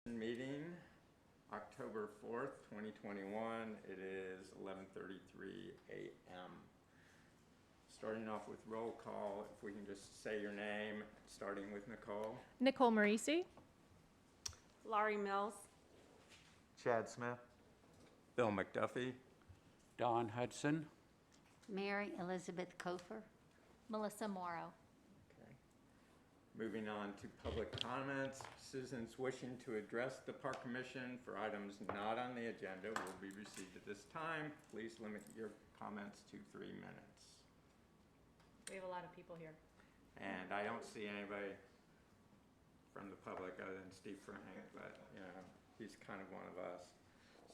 Meeting, October 4th, 2021. It is 11:33 a.m. Starting off with roll call, if we can just say your name, starting with Nicole. Nicole Marisi. Laurie Mills. Chad Smith. Bill McDuffie. Don Hudson. Mary Elizabeth Kofer. Melissa Morrow. Okay. Moving on to public comments. Citizens wishing to address the Park Commission for items not on the agenda will be received at this time. Please limit your comments to 3 minutes. We have a lot of people here. And I don't see anybody from the public other than Steve Frank, but you know, he's kind of one of us.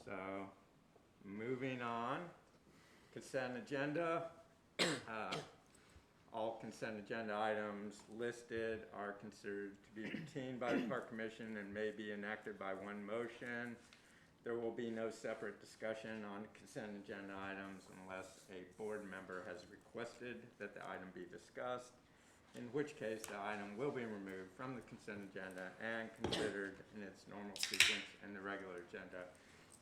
So, moving on, consent agenda. All consent agenda items listed are considered to be routine by the Park Commission and may be enacted by one motion. There will be no separate discussion on consent agenda items unless a board member has requested that the item be discussed, in which case the item will be removed from the consent agenda and considered in its normal sequence in the regular agenda.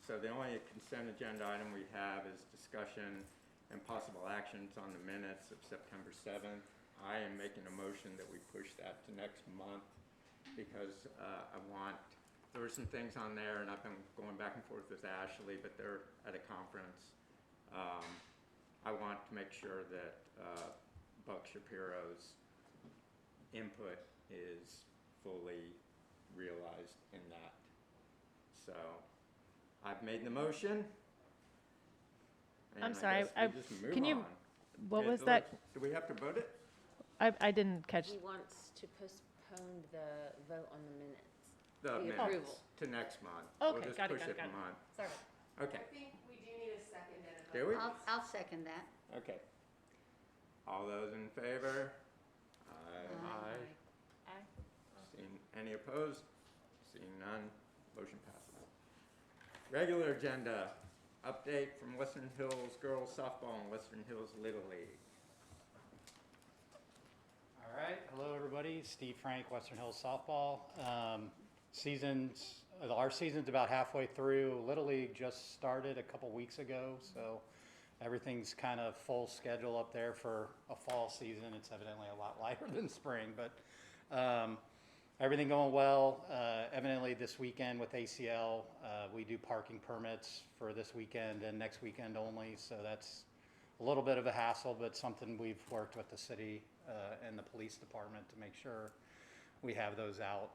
So the only consent agenda item we have is discussion and possible actions on the minutes of September 7th. I am making a motion that we push that to next month because there were some things on there, and I've been going back and forth with Ashley, but they're at a conference. I want to make sure that Buck Shapiro's input is fully realized in that. So I've made the motion. I'm sorry, can you, what was Okay, that? Do we have to vote it? I didn't catch. He wants to postpone the vote on the minutes. The The minutes approval. to next month. Okay, We'll just got it, push got it, it got a it. month. Sorry. Okay, I think we do need a second and a vote. do we? I'll second that. Okay. All those in favor? Aye. Aye. Aye. Seeing any opposed? Seeing none, motion passes. Regular agenda, update from Western Hills Girls Softball and Western Hills Little League. All right, hello everybody, Steve Frank, Western Hills Softball. Our season's about halfway through. Little League just started a couple weeks ago, so everything's kind of full schedule up there for a fall season. It's evidently a lot lighter than spring, but everything going well. Evidently this weekend with ACL, we do parking permits for this weekend and next weekend only, so that's a little bit of a hassle, but something we've worked with the city and the police department to make sure we have those out.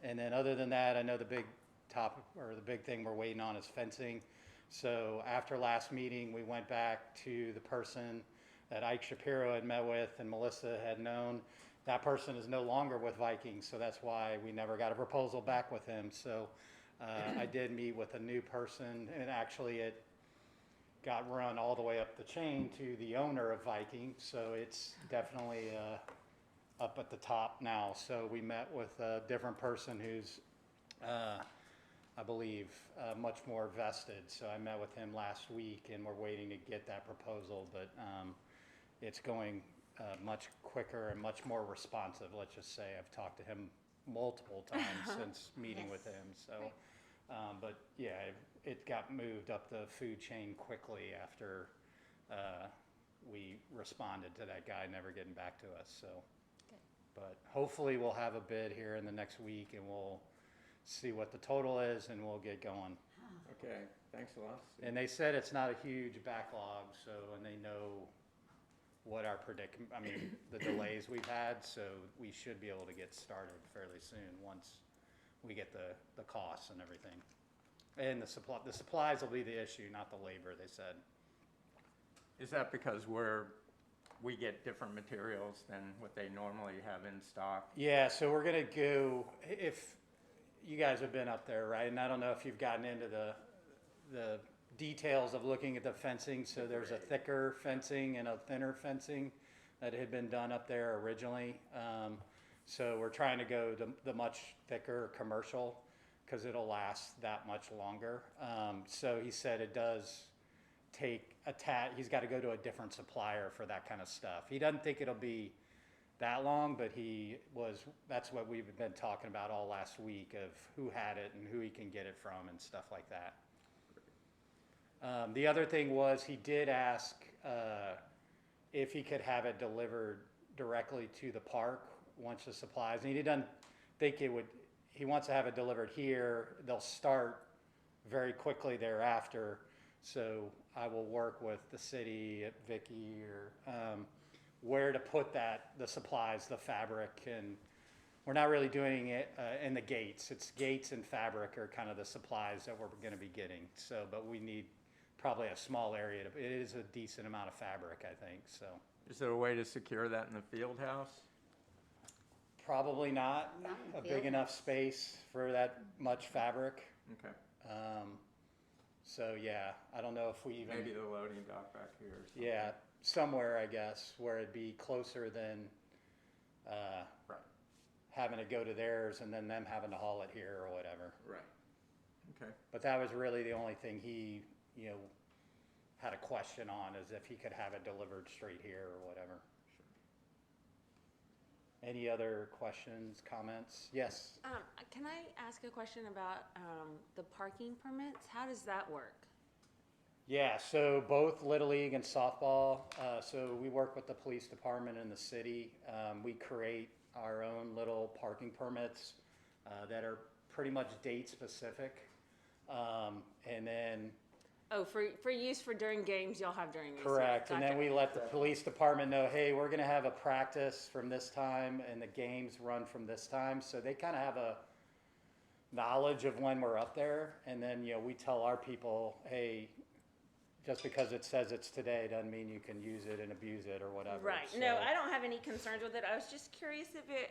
And then other than that, I know the big thing we're waiting on is fencing. So after last meeting, we went back to the person that Ike Shapiro had met with and Melissa had known. That person is no longer with Vikings, so that's why we never got a proposal back with him. So I did meet with a new person, and actually it got run all the way up the chain to the owner of Viking, so it's definitely up at the top now. So we met with a different person who's, I believe, much more vested. So I met with him last week, and we're waiting to get that proposal, but it's going much quicker and much more responsive, let's just say. I've talked to him multiple times since meeting Yes. with him, so. But yeah, it got moved up the food chain quickly after we responded to that guy never getting back to us, so. Good. But hopefully we'll have a bid here in the next week and we'll see what the total is and we'll get going. Okay, thanks a lot. Steve. And they said it's not a huge backlog, so, and they know what our the delays we've had, so we should be able to get started fairly soon once we get the costs and everything. And the supplies will be the issue, not the labor, they said. Is that because we get different materials than what they normally have in stock? Yeah, so we're gonna go, if you guys have been up there, right? And I don't know if you've gotten into the details of looking at the fencing. So there's a thicker fencing and a thinner fencing that had been done up there originally. So we're trying to go to the much thicker commercial because it'll last that much longer. So he said it does take he's got to go to a different supplier for that kind of stuff. He doesn't think it'll be that long, but that's what we've been talking about all last week of who had it and who he can get it from and stuff like that. The other thing was he did ask if he could have it delivered directly to the park once the supplies, and he doesn't think he wants to have it delivered here. They'll start very quickly thereafter, so I will work with the city at Vicky or where to put the supplies, the fabric, and we're not really doing it in the gates. It's gates and fabric are kind of the supplies that we're going to be getting. So, but we need probably a small area. It is a decent amount of fabric, I think. So, Is there a way to secure that in the field house? probably not Not in a the big field enough house. space for that much fabric. Okay, So yeah, I don't know if we even maybe the loading dock back here or something. yeah, somewhere I guess where it'd be closer than Right, having to go to theirs and then them having to haul it here or whatever. right, okay. But that was really the only thing he, had a question on, is if he could have it delivered straight here or whatever. Any other questions, comments? Yes. Can I ask a question about the parking permits? How does that work? Yeah, so both Little League and softball, so we work with the police department and the city. We create our own little parking permits that are pretty much date specific. And then, Oh, for use for during games, you'll have during recess. correct, and then Gotcha. we let the police department know, hey, we're gonna have a practice from this time and the games run from this time. So they kind of have a knowledge of when we're up there. And then, we tell our people, hey, just because it says it's today doesn't mean you can use it and abuse it or whatever. Right. So- No, I don't have any concerns with it. I was just curious if it,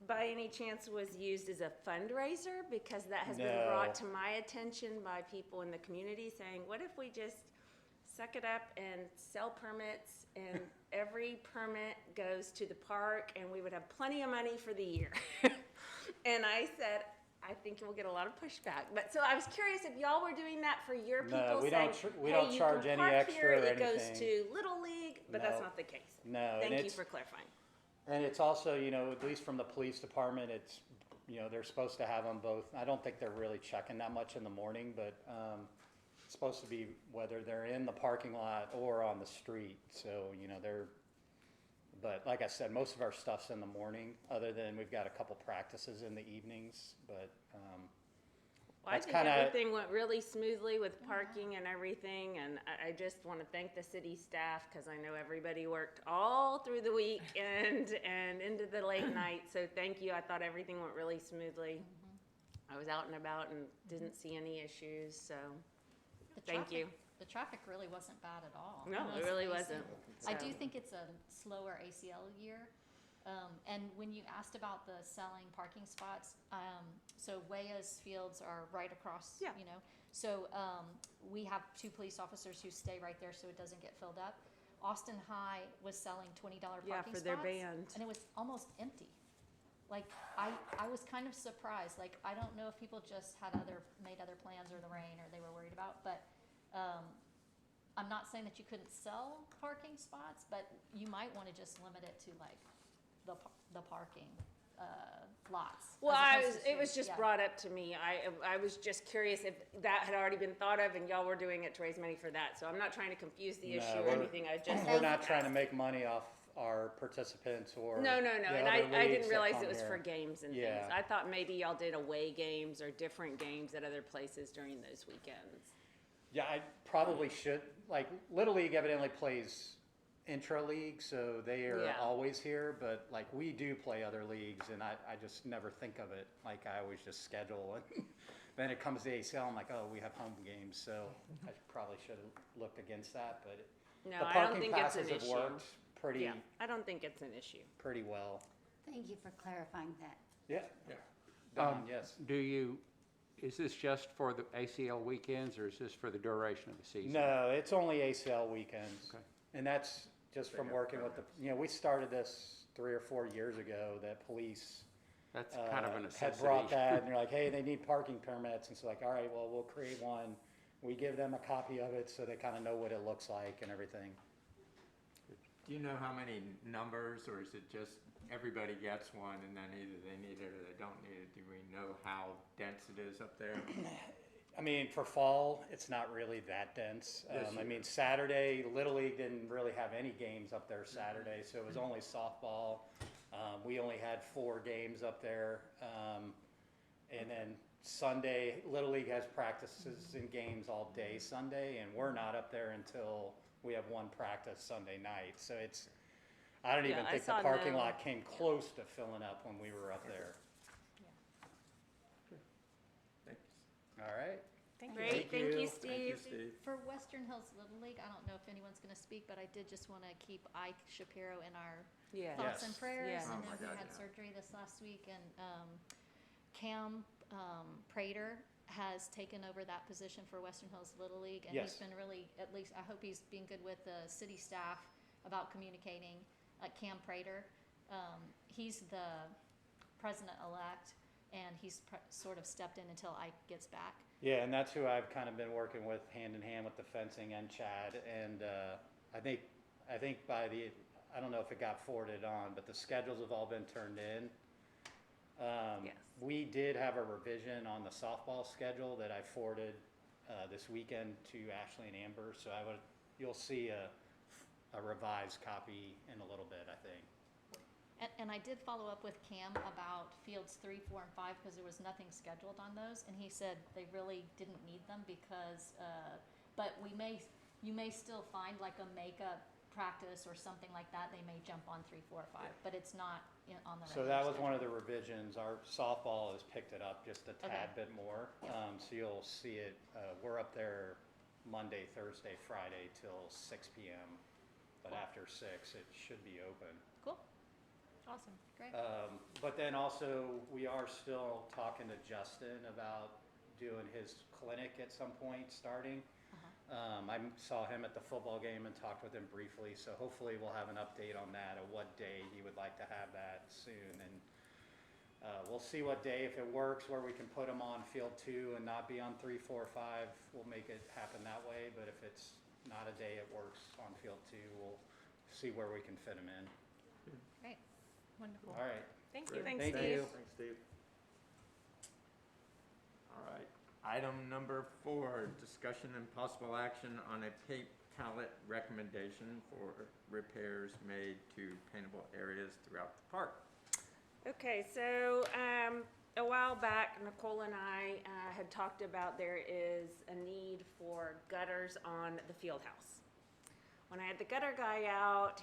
by any chance, was used as a fundraiser, because that has been No. brought to my attention by people in the community saying, what if we just suck it up and sell permits, and every permit goes to the park, and we would have plenty of money for the year. And I said, I think we'll get a lot of pushback. But so I was curious if y'all were doing that for your No, people, we saying, don't we hey, don't you charge can any park extra here, or it goes anything. to Little League, but that's No. not the case. No, Thank and you it's, for clarifying. and it's also, at least from the police department, it's, they're supposed to have them both. I don't think they're really checking that much in the morning, but it's supposed to be whether they're in the parking lot or on the street. So, but like I said, most of our stuff's in the morning, other than we've got a couple practices in the evenings, but Well, I That's think kinda- everything went really smoothly with parking and everything, and I just want to thank the city staff, because I know everybody worked all through the week and into the late night, so thank you. I thought everything went really smoothly. I was out and about and didn't see any issues, so The thank you. The traffic really wasn't bad at all. No, was it really amazing. wasn't. I So- do think it's a slower ACL year. And when you asked about the selling parking spots, so Weah's fields are right across, Yeah. So we have 2 police officers who stay right there so it doesn't get filled up. Austin High was selling $20 Yeah, parking for spots. their band. And it was almost empty. Like, I was kind of surprised. Like, I don't know if people just made other plans, or the rain, or they were worried about, but I'm not saying that you couldn't sell parking spots, but you might want to just limit it to like the parking lots. Well, as opposed to it was streets. just Yeah. brought up to me. I was just curious if that had already been thought of and y'all were doing it to raise money for that. So I'm not trying to confuse the No, issue or we're- anything. I just. we're not trying to make money off our participants or No, the and other I leagues didn't that realize come it was here. for games and things. Yeah. I thought maybe y'all did away games or different games at other places during those weekends. Yeah, I probably should, like, Little League evidently plays intra-league, so they are Yeah. always here, but like, we do play other leagues, and I just never think of it, like, I always just schedule, and then it comes to ACL, I'm like, oh, we have home games, so I probably should have looked against that, but No, the I don't parking think it's an passes have issue. worked pretty, Yeah, I don't think it's an issue. pretty well. Thank you for clarifying that. Yeah. Yeah. Don, yes. Is this just for the ACL weekends, or is this for the duration of the season? No, it's only ACL weekends. Okay. And that's just from working with we started this 3 or 4 years ago, that police That's kind of a had necessity. brought that, and they're like, hey, they need parking permits, and so like, all right, well, we'll create one. We give them a copy of it so they kind of know what it looks like and everything. Do you know how many numbers, or is it just everybody gets one and then either they need it or they don't need it? Do we know how dense it is up there? I mean, for fall, it's not really that dense. This I year. mean, Saturday, Little League didn't really have any games up there Saturday, so it was only softball. We only had 4 games up there. And then Sunday, Little League has practices and games all day Sunday, and we're not up there until we have one practice Sunday night. So it's, I don't Yeah, even I think the saw parking no- lot came close to filling up when we were up there. Thanks. All right. Great, Thank thank you, you. Thank you, Steve. Steve. For Western Hills Little League, I don't know if anyone's gonna speak, but I did just wanna keep Ike Shapiro in our Yeah. thoughts and Yes. prayers. Yeah. I Oh know my he God, had yeah. surgery this last week, and Cam Prater has taken over that position for Western Hills Little League, and he's Yes. been really, at least I hope he's being good with the city staff about communicating. Like Cam Prater, he's the president-elect, and he's sort of stepped in until Ike gets back. Yeah, and that's who I've kind of been working with hand in hand with the fencing and Chad. And I think by the, I don't know if it got forwarded on, but the schedules have all been turned in. Yes. We did have a revision on the softball schedule that I forwarded this weekend to Ashley and Amber. So you'll see a revised copy in a little bit, I think. And I did follow up with Cam about fields 3, 4, and 5 because there was nothing scheduled on those, and he said they really didn't need them because, but you may still find like a makeup practice or something like that. They may jump on 3, 4, or 5, but it's not on the. So regular that was one of schedule. the revisions. Our softball has picked it up just a tad bit more. So you'll see it, we're up there Monday, Thursday, Friday till 6 PM. But Cool. after 6, it should be open. Cool, Awesome. great. But then also, we are still talking to Justin about doing his clinic at some point, starting. I saw him at the football game and talked with him briefly, so hopefully we'll have an update on that, of what day he would like to have that soon. And we'll see what day, if it works, where we can put him on field 2 and not be on 3, 4, 5, we'll make it happen that way. But if it's not a day it works on field 2, we'll see where we can fit him in. Great. Wonderful. All right. Thank Great. you. Thanks, Thank Steve. you. Thanks, Steve. All right. Item number 4, discussion and possible action on a paint palette recommendation for repairs made to paintable areas throughout the park. Okay, so a while back, Nicole and I had talked about there is a need for gutters on the field house. When I had the gutter guy out,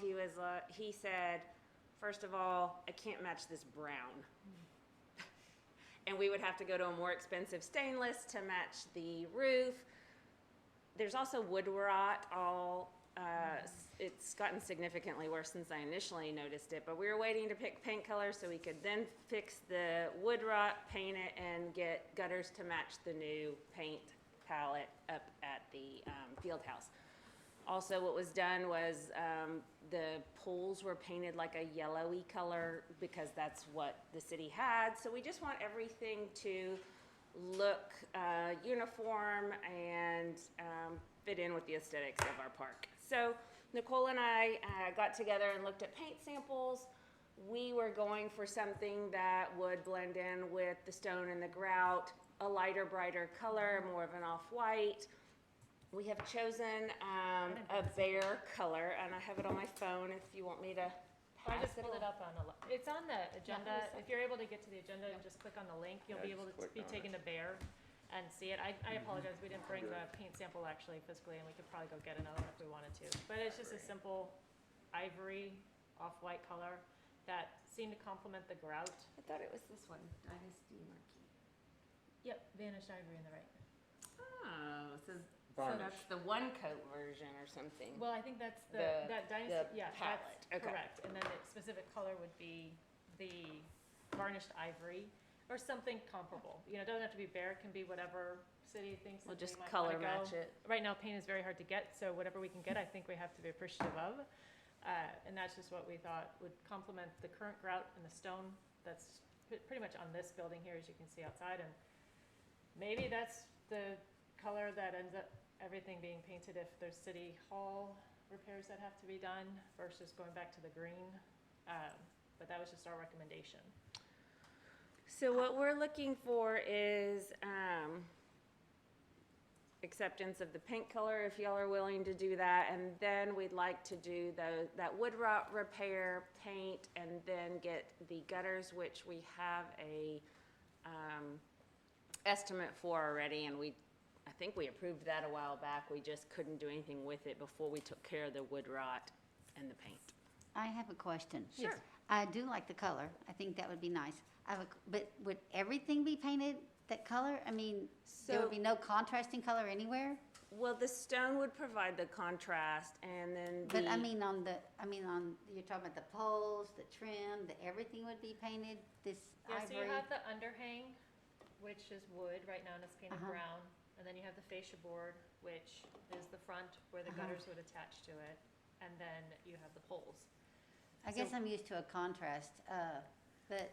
he said, first of all, I can't match this brown. And we would have to go to a more expensive stainless to match the roof. There's also wood rot it's gotten significantly worse since I initially noticed it, but we were waiting to pick paint colors so we could then fix the wood rot, paint it, and get gutters to match the new paint palette up at the field house. Also, what was done was the poles were painted like a yellowy color because that's what the city had. So we just want everything to look uniform and fit in with the aesthetics of our park. So Nicole and I got together and looked at paint samples. We were going for something that would blend in with the stone and the grout, a lighter, brighter color, more of an off-white. We have chosen a bear color, and I have it on my phone if you want me to I pass just it pulled it along. up on it's on the agenda. Yeah. If you're able to get to the agenda and just click on the link, you'll Yeah, be able just to click be on it. taken to Bear and see it. I apologize, we didn't bring the paint sample actually physically, and we could probably go get another one if we wanted to. But it's just a simple ivory, off-white color that seemed to complement the grout. I thought it was this one, Dynasty Marquee. Yep, vanished ivory in the right. Oh, so Varnish. that's the one coat version or something. Well, I think that's The- that dynasty, the yeah, palette, that's okay. correct. And then the specific color would be the varnished ivory or something comparable. You know, it doesn't have to be Bear, it can be whatever city thinks We'll that they just might color wanna go. match it. Right now, paint is very hard to get, so whatever we can get, I think we have to be appreciative of. And that's just what we thought would complement the current grout and the stone that's pretty much on this building here, as you can see outside. And maybe that's the color that ends up everything being painted if there's city hall repairs that have to be done versus going back to the green. But that was just our recommendation. So what we're looking for is, acceptance of the paint color, if y'all are willing to do that, and then we'd like to do that wood rot repair, paint, and then get the gutters, which we have a, estimate for already, and I think we approved that a while back, we just couldn't do anything with it before we took care of the wood rot and the paint. I have a question. Sure. I do like the color. I think that would be nice. But would everything be painted that color? I mean, there would be no contrasting color anywhere? Well, the stone would provide the contrast, and then But I mean you're talking about the poles, the trim, everything would be painted this Yeah, so you ivory? have the underhang, which is wood, right now, and it's painted Uh-huh. brown. And then you have the fascia board, which is the front where the Uh-huh. gutters would attach to it. And then you have the poles. I guess So- I'm used to a contrast, but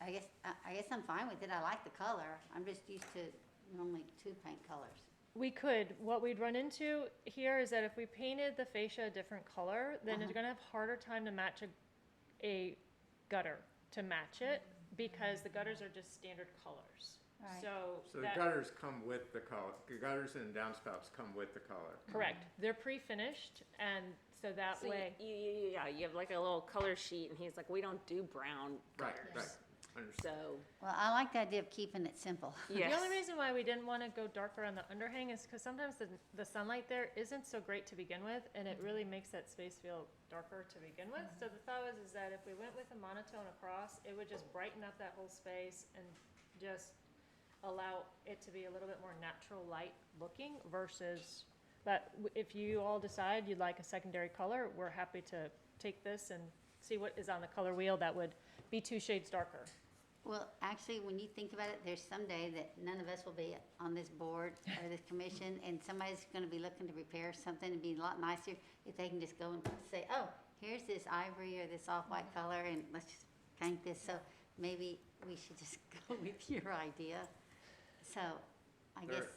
I guess I'm fine with it. I like the color. I'm just used to normally two paint colors. We could. What we'd run into here is that if we painted the fascia a different color, then you're gonna have harder time to match a gutter to match it because the gutters are just standard colors. Right. So So the that, gutters come with the color, the gutters and downspouts come with the color. correct. They're pre-finished, and so that so way. you have like a little color sheet, and he's like, we don't do brown Right, gutters. right, understood. So, Well, I like the idea of keeping it simple. yes. The only reason why we didn't want to go darker on the underhang is because sometimes the sunlight there isn't so great to begin with, and it really makes that space feel darker to begin with. So the thought is that if we went with a monotone across, it would just brighten up that whole space and just allow it to be a little bit more natural light looking versus, but if you all decide you'd like a secondary color, we're happy to take this and see what is on the color wheel that would be 2 shades darker. Well, actually, when you think about it, there's some day that none of us will be on this board or this commission, and somebody's gonna be looking to repair something. It'd be a lot nicer if they can just go and say, oh, here's this ivory or this off-white color, and let's just paint this. So maybe we should just go with your idea. So I There- guess,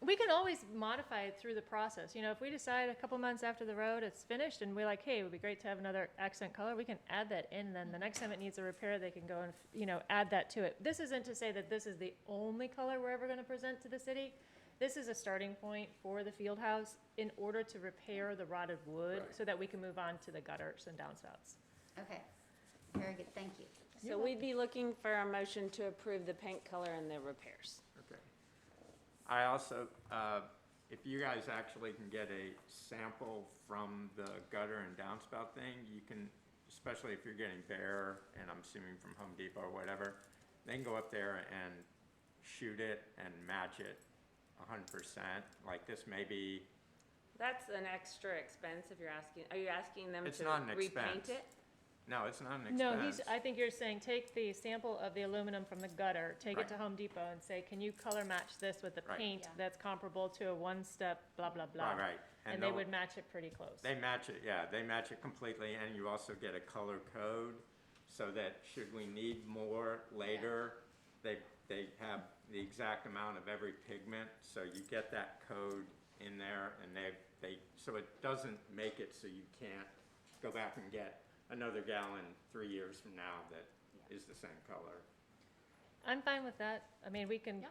We can always modify it through the process. You know, if we decide a couple months after the road it's finished and we're like, hey, it would be great to have another accent color, we can add that in. And then the next time it needs a repair, they can go and, add that to it. This isn't to say that this is the only color we're ever gonna present to the city. This is a starting point for the field house in order to repair the rotted wood Right. so that we can move on to the gutters and downspouts. okay, very good, thank you. So we'd be looking for a motion to approve the paint color and the repairs. Okay. I also, if you guys actually can get a sample from the gutter and downspout thing, you can, especially if you're getting bare, and I'm assuming from Home Depot or whatever, they can go up there and shoot it and match it 100%. Like this may be, That's an extra expense if you're asking, are you asking them It's to not an repaint expense. it? no, it's not an expense. No, I think you're saying take the sample of the aluminum from the gutter, take it Right. to Home Depot and say, can you color match this with the Right. paint Yeah. that's comparable to a one-step blah, blah, blah. Right. And they they'll- would match it pretty close. They match it, yeah, they match it completely, and you also get a color code, so that should we need more later, they have the exact amount of every pigment, so you get that code in there, and so it doesn't make it so you can't go back and get another gallon 3 years from now that is the same color. I'm fine with that. I mean, we can, Yeah.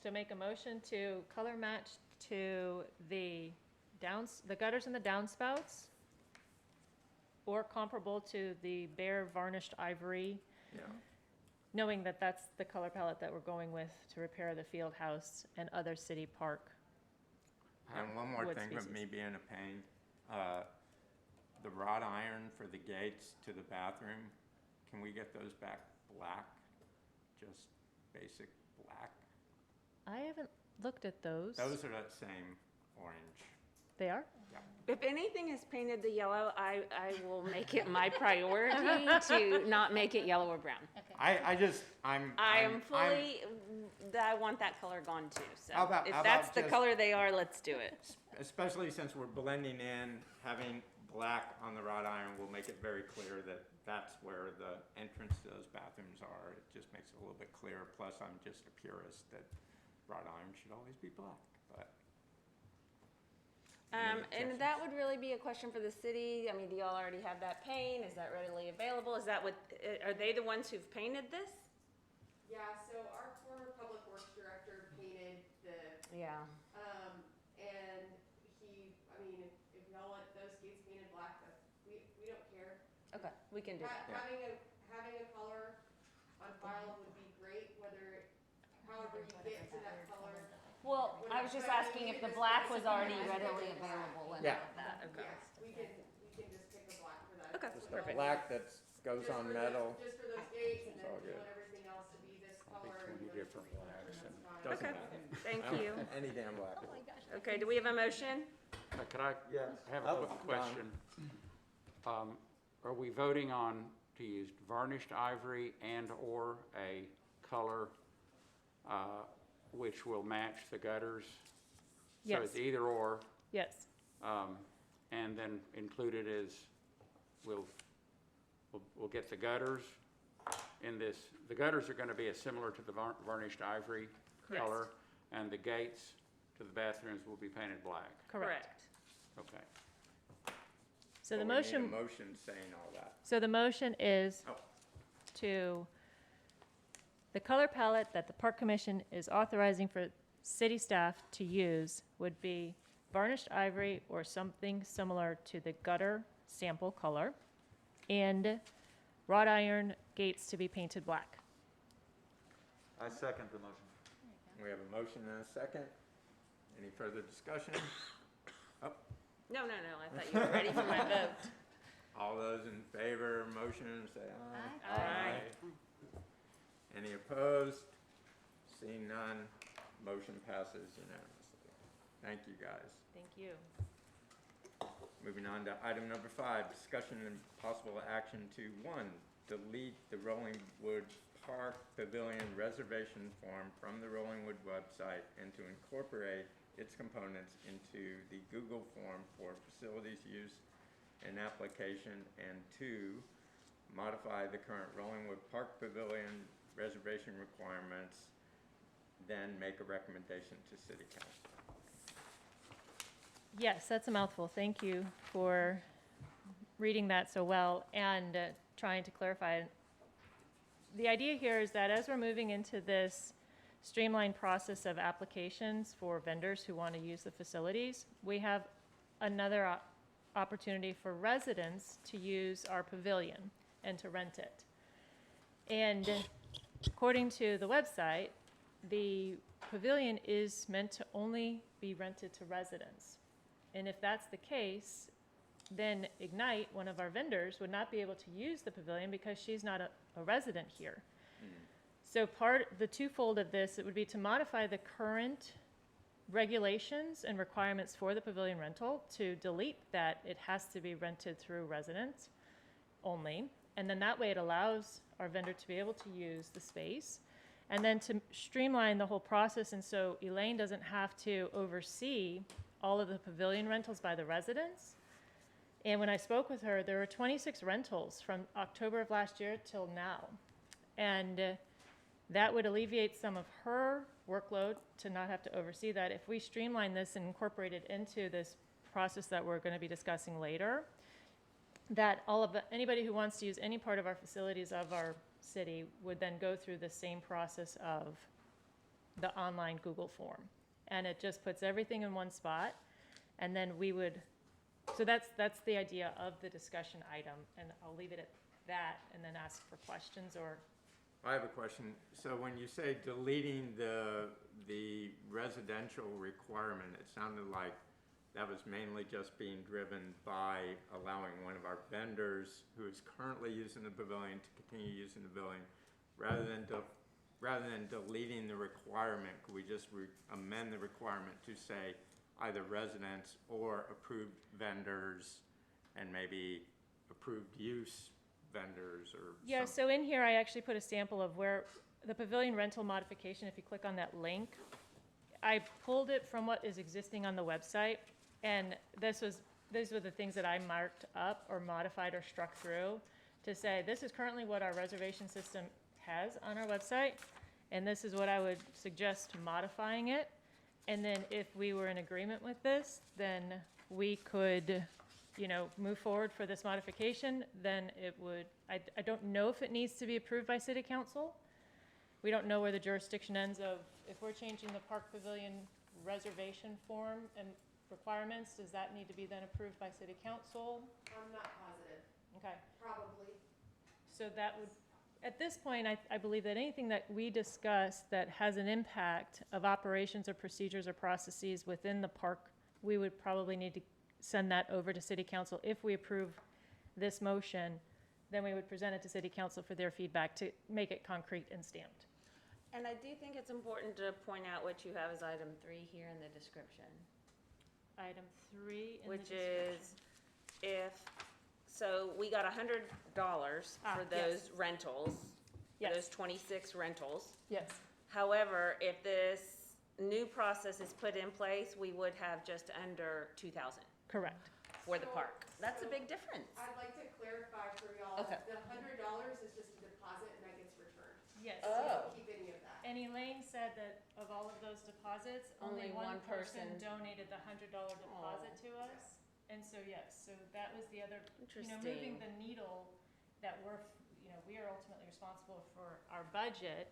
to make a motion to color match to the gutters and the downspouts, or comparable to the bare varnished ivory, Yeah. knowing that that's the color palette that we're going with to repair the field house and other city park. And one more wood thing with species. me being a pain, the wrought iron for the gates to the bathroom, can we get those back black? Just basic black? I haven't looked at those. Those are that same orange. They are? If anything is painted the yellow, I will make it my priority to not make it yellow or brown. Okay. I want that color gone too, so How about- if how that's about the just- color they are, let's do it. Especially since we're blending in, having black on the wrought iron will make it very clear that that's where the entrance to those bathrooms are. It just makes it a little bit clearer, plus I'm just a purist that wrought iron should always be black, but. And that would really be a question for the city. I mean, do y'all already have that paint? Is that readily available? Is that what, are they the ones who've painted this? Yeah, so our former public works director painted the, Yeah. and he, I mean, if y'all want those gates painted black, we don't care. Okay, we can do that. Having a color on file would be great, however you get to that color. Well, I was just asking if the black was already readily available and Yeah. all of that. Okay. Yeah, we can just pick a black for that. Okay. That's Just what a y'all black want. that goes Just on for metal, just for those gates, and It's then all if you good. want everything else to be this color. 20 and different everything, blacks that's and- fine. doesn't Okay. matter. Thank I don't- you. Any damn black. Okay, do we have a motion? Could I have a Oh, quick question? Are we voting on to use varnished ivory and/or a color which will match the gutters? So Yes. it's either or, Yes, and then included is, we'll get the gutters in this, the gutters are gonna be similar to the varnished ivory Yes. color, and the gates to the bathrooms will be painted black. correct. Okay. So the But we need a motion, motion saying all that. so the motion is Oh. to, the color palette that the Park Commission is authorizing for city staff to use would be varnished ivory or something similar to the gutter sample color, and wrought iron gates to be painted black. I second the motion. We have a motion and a second. Any further discussion? No, I thought you were ready for my vote. All those in favor of motion, say aye. Aye. Any opposed? Seeing none, motion passes unanimously. Thank you, guys. Thank you. Moving on to item number 5, discussion and possible action to, 1, delete the Rollingwood Park Pavilion reservation form from the Rollingwood website and to incorporate its components into the Google form for facilities use and application, and 2, modify the current Rollingwood Park Pavilion reservation requirements, then make a recommendation to City Council. Yes, that's a mouthful. Thank you for reading that so well and trying to clarify it. The idea here is that as we're moving into this streamlined process of applications for vendors who want to use the facilities, we have another opportunity for residents to use our pavilion and to rent it. And according to the website, the pavilion is meant to only be rented to residents. And if that's the case, then Ignite, one of our vendors, would not be able to use the pavilion because she's not a resident here. So the twofold of this, it would be to modify the current regulations and requirements for the pavilion rental, to delete that it has to be rented through residents only. And then that way it allows our vendor to be able to use the space. And then to streamline the whole process, and so Elaine doesn't have to oversee all of the pavilion rentals by the residents. And when I spoke with her, there were 26 rentals from October of last year till now. And that would alleviate some of her workload to not have to oversee that. If we streamline this and incorporate it into this process that we're going to be discussing later, that anybody who wants to use any part of our facilities of our city would then go through the same process of the online Google form. And it just puts everything in one spot. And then so that's the idea of the discussion item. And I'll leave it at that and then ask for questions or. I have a question. So when you say deleting the residential requirement, it sounded like that was mainly just being driven by allowing one of our vendors who is currently using the pavilion to continue using the pavilion, rather than deleting the requirement. Could we just amend the requirement to say either residents or approved vendors, and maybe approved use vendors or Yeah, something? so in here, I actually put a sample of where the pavilion rental modification, if you click on that link, I pulled it from what is existing on the website, and these were the things that I marked up or modified or struck through to say, this is currently what our reservation system has on our website, and this is what I would suggest modifying it. And then if we were in agreement with this, then we could, move forward for this modification, then it would, I don't know if it needs to be approved by city council. We don't know where the jurisdiction ends of, if we're changing the Park Pavilion reservation form and requirements, does that need to be then approved by city council? I'm not positive, Okay, probably. so that would, at this point, I believe that anything that we discuss that has an impact of operations or procedures or processes within the park, we would probably need to send that over to city council. If we approve this motion, then we would present it to city council for their feedback to make it concrete and stamped. And I do think it's important to point out what you have as item 3 here in the description. Item 3 in the Which description. is so we got $100 for those yes. rentals, Yes. those 26 rentals. Yes, However, if this new process is put in place, we would have just under 2,000 correct. for the park. That's a big difference. I'd like to clarify for y'all, Okay. the $100 is just a deposit and that gets returned. Yes. Oh. You don't keep any of that. And Elaine said that of all of those deposits, only one person donated the $100 deposit to us. And so, yes, so that was the other, moving Interesting. the needle that we are ultimately responsible for our budget.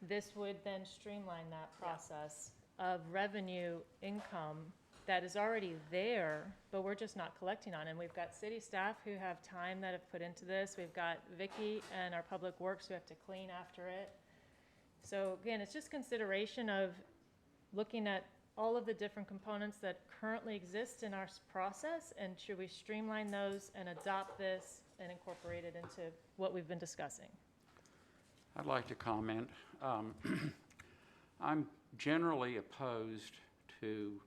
This would then streamline that process of revenue income that is already there, but we're just not collecting on. And we've got city staff who have time that have put into this. We've got Vicky and our public works who have to clean after it. So again, it's just consideration of looking at all of the different components that currently exist in our process, and should we streamline those and adopt this and incorporate it into what we've been discussing? I'd like to comment. I'm generally opposed to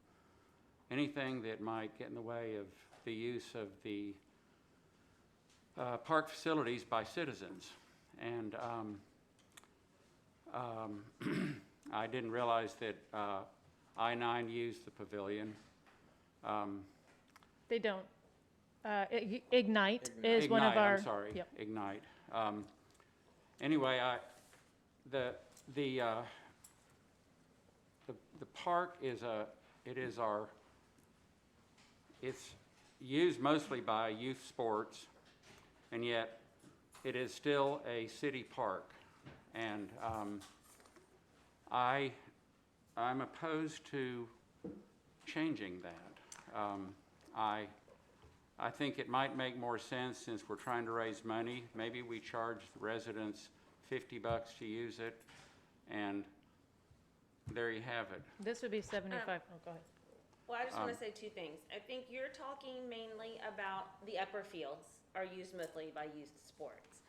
anything that might get in the way of the use of the park facilities by citizens. And I didn't realize that I-9 used the pavilion. They don't. Ignite is one of Ignite, our. I'm sorry, Yep. Ignite. Anyway, the park is it's used mostly by youth sports, and yet it is still a city park. And I'm opposed to changing that. I think it might make more sense, since we're trying to raise money. Maybe we charge the residents $50 to use it, and there you have it. This would be 75. Oh, go ahead. Well, I just want to say 2 things. I think you're talking mainly about the upper fields are used mostly by youth sports.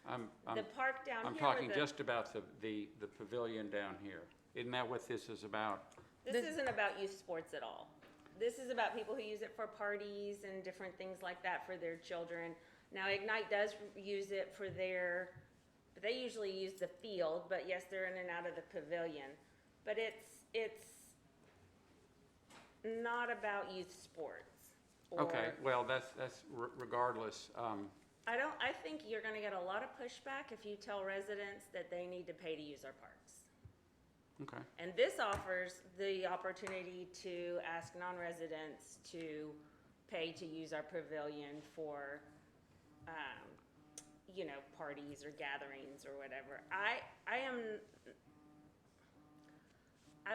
The park down I'm here. talking just about the pavilion down here. Isn't that what this is about? This isn't about youth sports at all. This is about people who use it for parties and different things like that for their children. Now, Ignite does use it for but they usually use the field, but yes, they're in and out of the pavilion. But it's not about youth sports. Okay, well, that's regardless. I think you're gonna get a lot of pushback if you tell residents that they need to pay to use our parks. Okay. And this offers the opportunity to ask non-residents to pay to use our pavilion for, parties or gatherings or whatever. I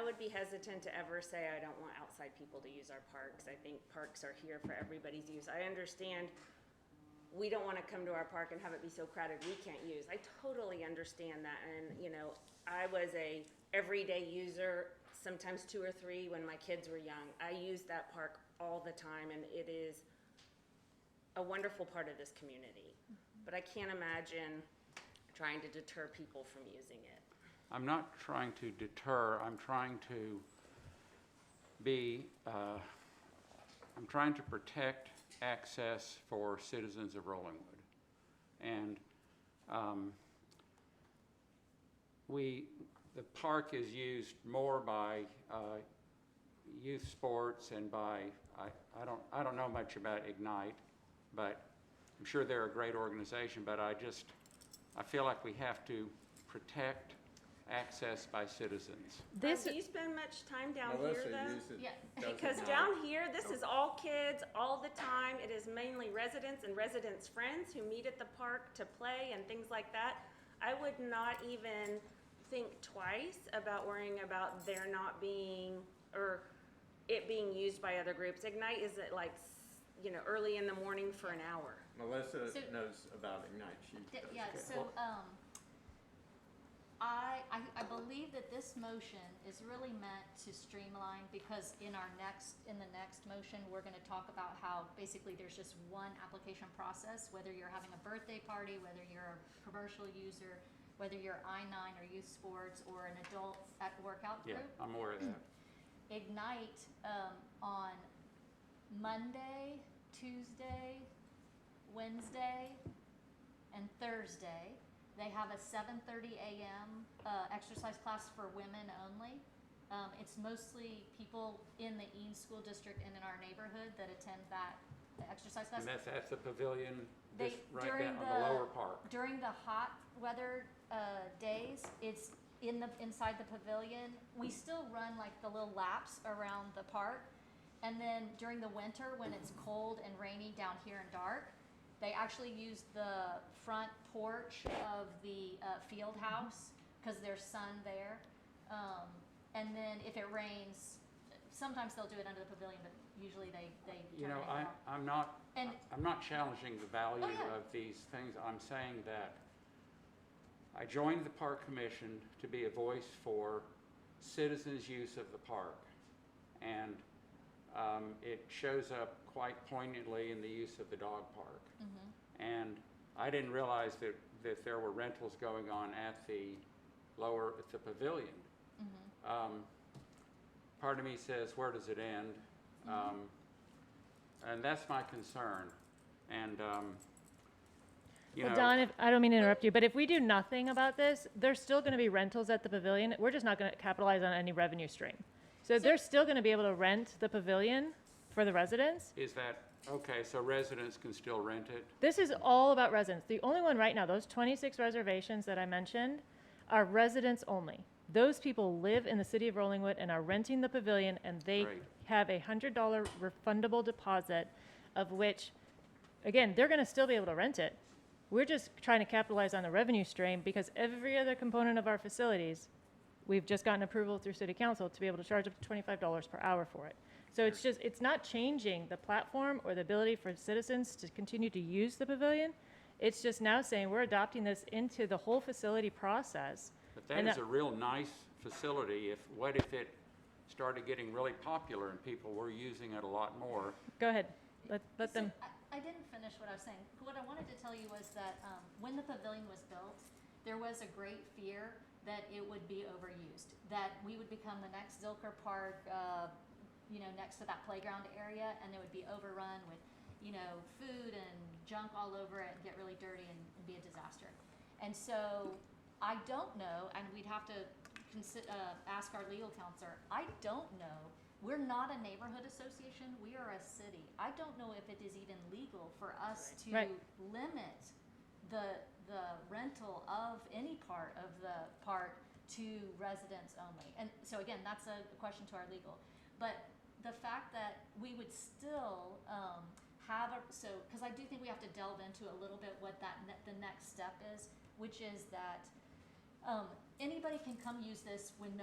would be hesitant to ever say I don't want outside people to use our parks. I think parks are here for everybody's use. I understand we don't want to come to our park and have it be so crowded we can't use. I totally understand that. And, I was a everyday user, sometimes 2 or 3 when my kids were young. I used that park all the time, and it is a wonderful part of this community. But I can't imagine trying to deter people from using it. I'm not trying to deter. I'm trying to I'm trying to protect access for citizens of Rollingwood. And the park is used more by youth sports and by, I don't know much about Ignite, but I'm sure they're a great organization, but I feel like we have to protect accessed by citizens. This, Do you spend much time down Melissa here though? uses, Yeah. does it Because not. down here, this is all kids all the time. It is mainly residents and residents' friends who meet at the park to play and things like that. I would not even think twice about worrying about there not being, or it being used by other groups. Ignite is at like, early in the morning for an hour. Melissa So- knows about Ignite. She does. Yeah, so, I believe that this motion is really meant to streamline, because in the next motion, we're gonna talk about how basically there's just one application process, whether you're having a birthday party, whether you're a commercial user, whether you're I-9 or youth sports or an adult at workout Yeah, group. I'm aware of that. Ignite, on Monday, Tuesday, Wednesday, and Thursday. They have a 7:30 a.m. Exercise class for women only. It's mostly people in the Eanes School District and in our neighborhood that attend that exercise class. And that's at the Pavilion, They, this, right during down on the lower park. During the hot weather days, it's inside the pavilion. We still run like the little laps around the park. And then during the winter, when it's cold and rainy down here and dark, they actually use the front porch of the field house because there's sun there. And then if it rains, sometimes they'll do it under the pavilion, but usually they You turn know, it off. And I'm not challenging the value Oh, yeah. of these things. I'm saying that I joined the park commission to be a voice for citizens' use of the park. And it shows up quite poignantly in the use of the dog park. Mhm. And I didn't realize that there were rentals going on at the pavilion. Mhm. Part of me says, where does it end? And that's my concern. And, you know. well, Don, I don't mean to interrupt you, but if we do nothing about this, there's still gonna be rentals at the pavilion. We're just not gonna capitalize on any revenue stream. So they're still gonna be able to rent the pavilion for the residents. Is that, okay, so residents can still rent it? This is all about residents. The only one right now, those 26 reservations that I mentioned, are residents only. Those people live in the city of Rollingwood and are renting the pavilion, and they Great. have a $100 refundable deposit, of which, again, they're gonna still be able to rent it. We're just trying to capitalize on the revenue stream, because every other component of our facilities, we've just gotten approval through city council to be able to charge up to $25 per hour for it. So it's not changing the platform or the ability for citizens to continue to use the pavilion. It's just now saying we're adopting this into the whole facility process. But that And is a real nice facility. What if it started getting really popular and people were using it a lot more? Go ahead, let So, them, I didn't finish what I was saying. What I wanted to tell you was that when the pavilion was built, there was a great fear that it would be overused, that we would become the next Zilker Park, next to that playground area, and it would be overrun with, food and junk all over it and get really dirty and be a disaster. And so I don't know, and we'd have to ask our legal counselor. I don't know. We're not a neighborhood association. We are a city. I don't know if it is even legal for us to Right. limit the rental of any part of the park to residents only. And so again, that's a question to our legal. But the fact that we would still because I do think we have to delve into a little bit what the next step is, which is that anybody can come use this when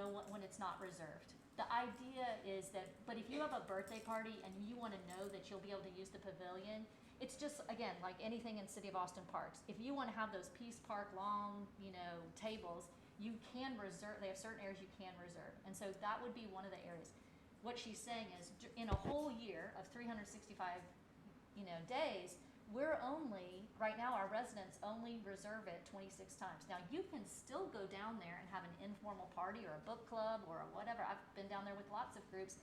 it's not reserved. The idea is that, but if you have a birthday party and you want to know that you'll be able to use the pavilion, it's just, again, like anything in City of Austin parks. If you want to have those Peace Park long, tables, you can reserve, they have certain areas you can reserve. And so that would be one of the areas. What she's saying is, in a whole year of 365, days, right now our residents only reserve it 26 times. Now you can still go down there and have an informal party or a book club or a whatever. I've been down there with lots of groups.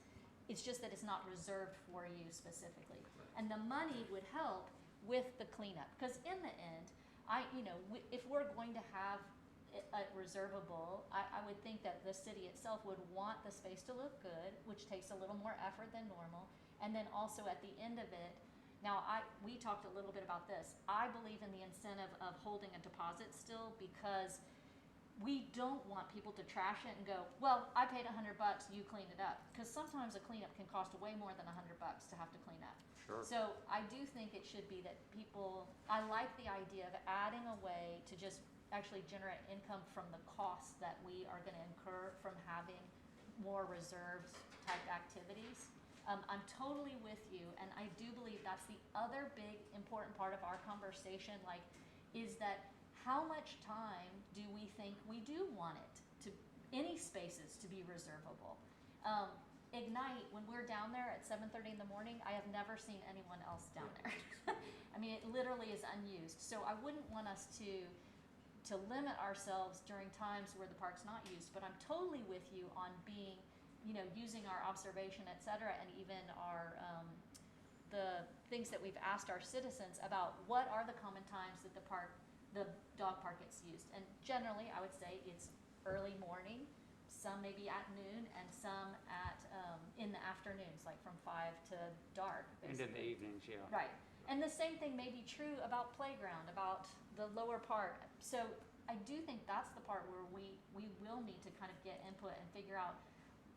It's just that it's not reserved for you specifically. And the money would help with the cleanup, because in the end, if we're going to have a reservable, I would think that the city itself would want the space to look good, which takes a little more effort than normal. And then also at the end of it, now we talked a little bit about this. I believe in the incentive of holding a deposit still, because we don't want people to trash it and go, well, I paid $100, you clean it up. Because sometimes a cleanup can cost way more than $100 to have to clean up. Sure. So I do think it should be that people, I like the idea of adding a way to just actually generate income from the costs that we are gonna incur from having more reserves type activities. I'm totally with you, and I do believe that's the other big important part of our conversation, like, is that how much time do we think we do want it to, any spaces to be reservable? Ignite, when we're down there at 7:30 in the morning, I have never seen anyone else down there. I mean, it literally is unused. So I wouldn't want us to limit ourselves during times where the park's not used, but I'm totally with you on being, using our observation, et cetera, and even our, the things that we've asked our citizens about what are the common times that the dog park gets used. And generally, I would say it's early morning, some maybe at noon, and some at, in the afternoons, like from 5 to dark, And basically. in the evenings, yeah. Right. And the same thing may be true about playground, about the lower part. So I do think that's the part where we will need to kind of get input and figure out,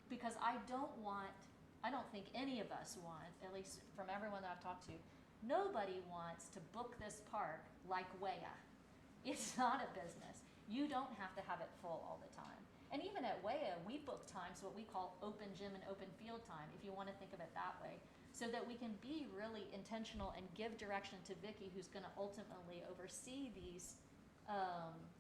because I don't think any of us want, at least from everyone that I've talked to, nobody wants to book this park like Wea. It's not a business. You don't have to have it full all the time. And even at Wea, we book times, what we call open gym and open field time, if you want to think of it that way, so that we can be really intentional and give direction to Vicky, who's going to ultimately oversee these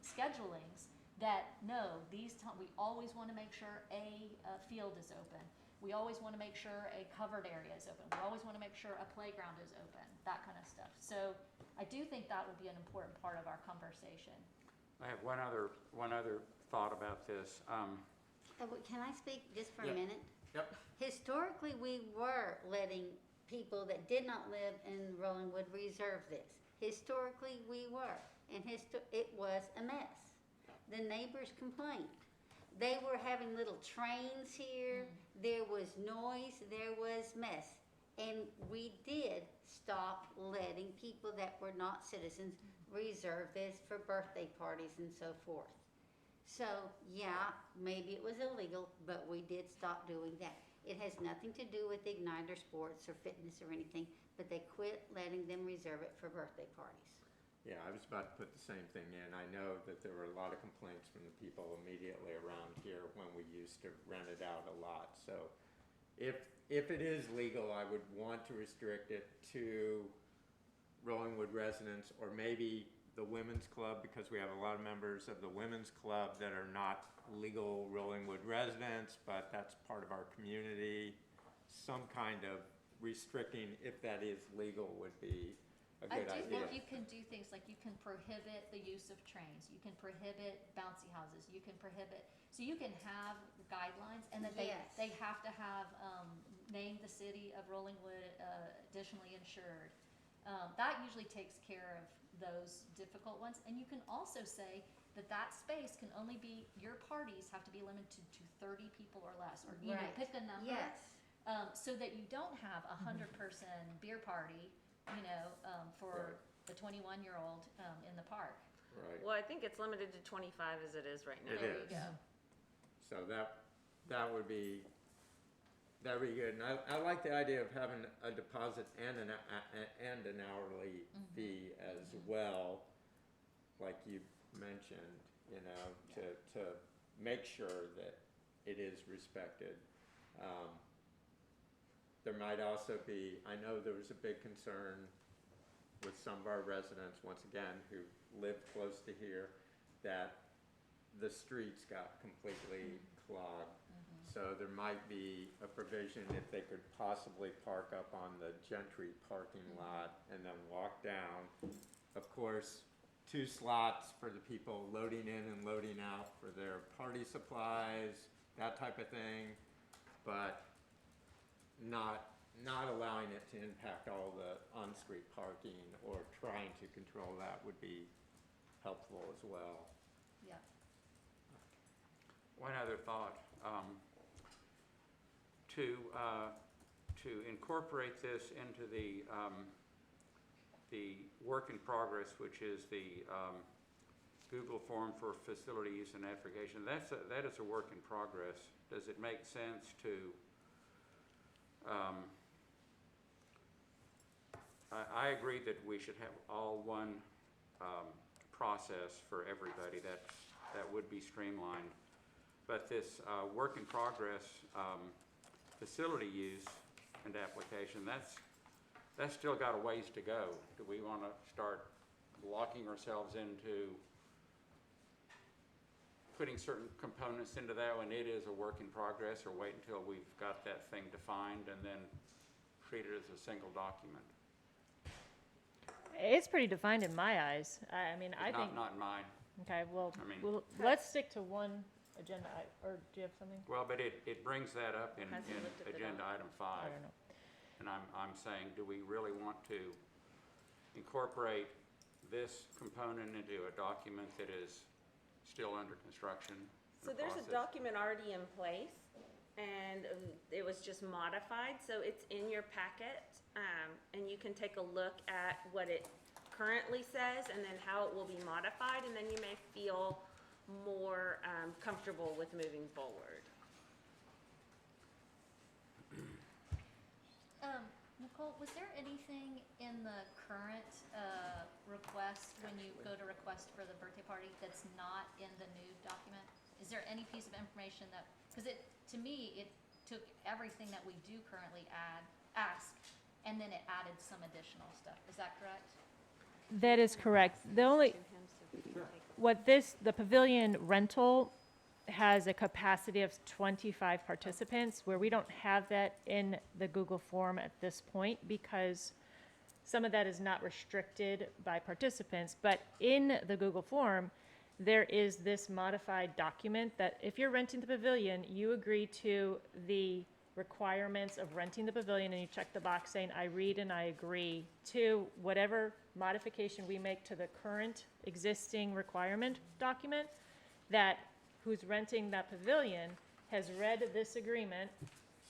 schedulings, that no, we always want to make sure a field is open. We always want to make sure a covered area is open. We always want to make sure a playground is open, that kind of stuff. So I do think that will be an important part of our conversation. I have one other thought about this. Can I speak just for a Yeah. minute? Yep. Historically, we were letting people that did not live in Rollingwood reserve this. Historically, we were, and it was a mess. The neighbors complained. They were having little trains here, there was noise, there was mess. And we did stop letting people that were not citizens reserve this for birthday parties and so forth. So, yeah, maybe it was illegal, but we did stop doing that. It has nothing to do with Ignite or sports or fitness or anything, but they quit letting them reserve it for birthday parties. Yeah, I was about to put the same thing in. I know that there were a lot of complaints from the people immediately around here when we used to rent it out a lot. So if it is legal, I would want to restrict it to Rollingwood residents, or maybe the women's club, because we have a lot of members of the women's club that are not legal Rollingwood residents, but that's part of our community. Some kind of restricting, if that is legal, would be a good I do idea. think you can do things like you can prohibit the use of trains, you can prohibit bouncy houses, you can prohibit, so you can have guidelines, and that Yes. they have to have, name the city of Rollingwood, additionally insured. That usually takes care of those difficult ones, and you can also say that space can only be, your parties have to be limited to 30 people or less, or, Right. pick a number. Yes. So that you don't have a 100-person beer party, for Right. the 21-year-old in the park. Right. Well, I think it's limited to 25 as it is right now. It There is. you go. So that would be good. And I like the idea of having a deposit and an hourly fee as well, like you mentioned, to make sure that it is respected. There might also be, I know there was a big concern with some of our residents, once again, who live close to here, that the streets got completely clogged. So there might be a provision if they could possibly park up on the Gentry parking lot and then walk down. Of course, 2 slots for the people loading in and loading out for their party supplies, that type of thing, but not allowing it to impact all the on-street parking or trying to control that would be helpful as well. Yeah. One other thought, to incorporate this into the work in progress, which is the Google form for facility use and application, that is a work in progress. Does it make sense to, I agree that we should have all one process for everybody. That would be streamlined. But this work in progress facility use and application, that's still got a ways to go. Do we want to start locking ourselves into putting certain components into that when it is a work in progress, or wait until we've got that thing defined and then treat it as a single document? It's pretty defined in my eyes. I mean, I think, Not mine. okay, well, I mean- let's stick to one agenda, or do you have something? Well, but it brings that up in Hasn't looked at the agenda item 5. I don't know. And I'm saying, do we really want to incorporate this component into a document that is still under construction? So there's a document already in place, and it was just modified, so it's in your packet. And you can take a look at what it currently says and then how it will be modified, and then you may feel more comfortable with moving forward. Nicole, was there anything in the current request, when you go to request for the birthday party, that's not in the new document? Is there any piece of information that, because to me, it took everything that we do currently ask, and then it added some additional stuff. Is that correct? That is correct. The only, the pavilion rental has a capacity of 25 participants, where we don't have that in the Google form at this point, because some of that is not restricted by participants. But in the Google form, there is this modified document that if you're renting the pavilion, you agree to the requirements of renting the pavilion, and you check the box saying, I read and I agree to whatever modification we make to the current existing requirement document, that who's renting that pavilion has read this agreement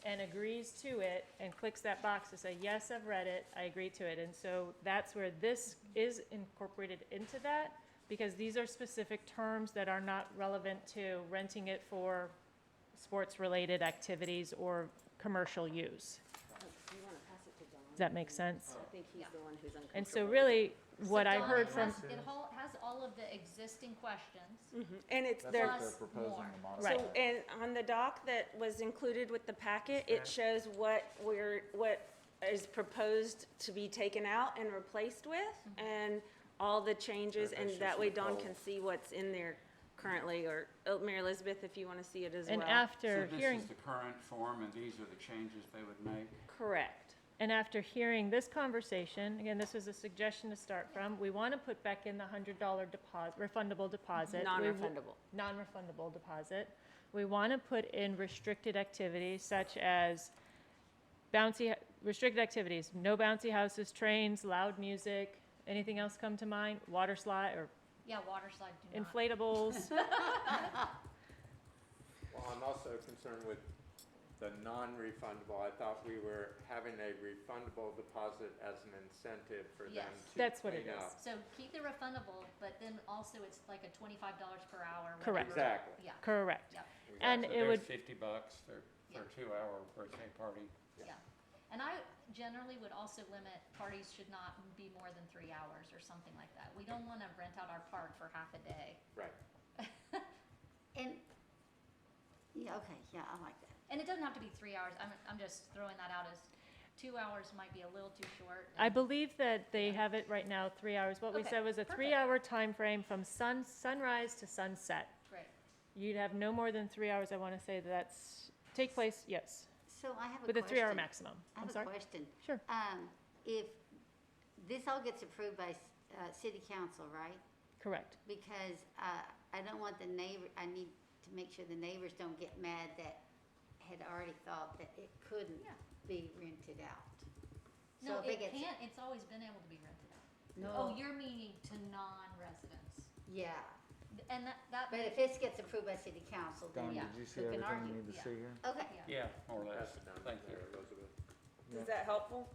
and agrees to it and clicks that box to say, yes, I've read it, I agree to it. And so that's where this is incorporated into that, because these are specific terms that are not relevant to renting it for sports-related activities or commercial use. You want to pass it to Don? Does that make sense? I think he's the one who's uncomfortable. And so really, what So I Dawn, heard it from, has- It has all of the existing questions, And it's That's there. what they're Plus proposing more. to modify. Right. So, and on the doc that was included with the packet, it shows what is proposed to be taken out and replaced with, and all the changes, and That's that just way Nicole. Dawn can see what's in there currently, or Mary Elizabeth, if you want to see it as well. and after So hearing. this is the current form, and these are the changes they would make? Correct. And after hearing this conversation, again, this was a suggestion to start from, we want to put back in the $100 deposit, refundable deposit. Non-refundable. Non-refundable deposit. We want to put in restricted activities such as restricted activities, no bouncy houses, trains, loud music, anything else come to mind? Water slide or yeah, water slide do not. inflatables. Well, I'm also concerned with the non-refundable. I thought we were having a refundable deposit as an incentive for them Yes. to That's what it clean is. up. So keep the refundable, but then also it's like a $25 per hour. Correct. whatever. Exactly. Yeah, Correct. yeah, And So it would, there's $50 for a 2-hour birthday party. yeah. And I generally would also limit, parties should not be more than 3 hours or something like that. We don't want to rent out our park for half a day. Right. And, yeah, okay, yeah, I like that. And it doesn't have to be 3 hours. I'm just throwing that out as 2 hours might be a little too short. I believe that they have it right now, 3 hours. What we Okay, said was a perfect. 3-hour time frame from sunrise to sunset. Great. You'd have no more than 3 hours, I want to say that's, take place, yes, So I have a with a question. 3-hour maximum. I I'm have a sorry? question. Sure. If this all gets approved by city council, right? Correct. Because I don't want the neighbor, I need to make sure the neighbors don't get mad that had already thought that it couldn't Yeah. be rented out. No, So if it gets- can't, it's always been able to be rented out. No. Oh, you're meaning to non-residents. Yeah, And that but if this gets approved by city council, then Don, Yeah. did you see who can everything argue? you need to Yeah. see here? Okay. yeah. Yeah, more or less. That's done Thank you. there, Elizabeth. Is that helpful?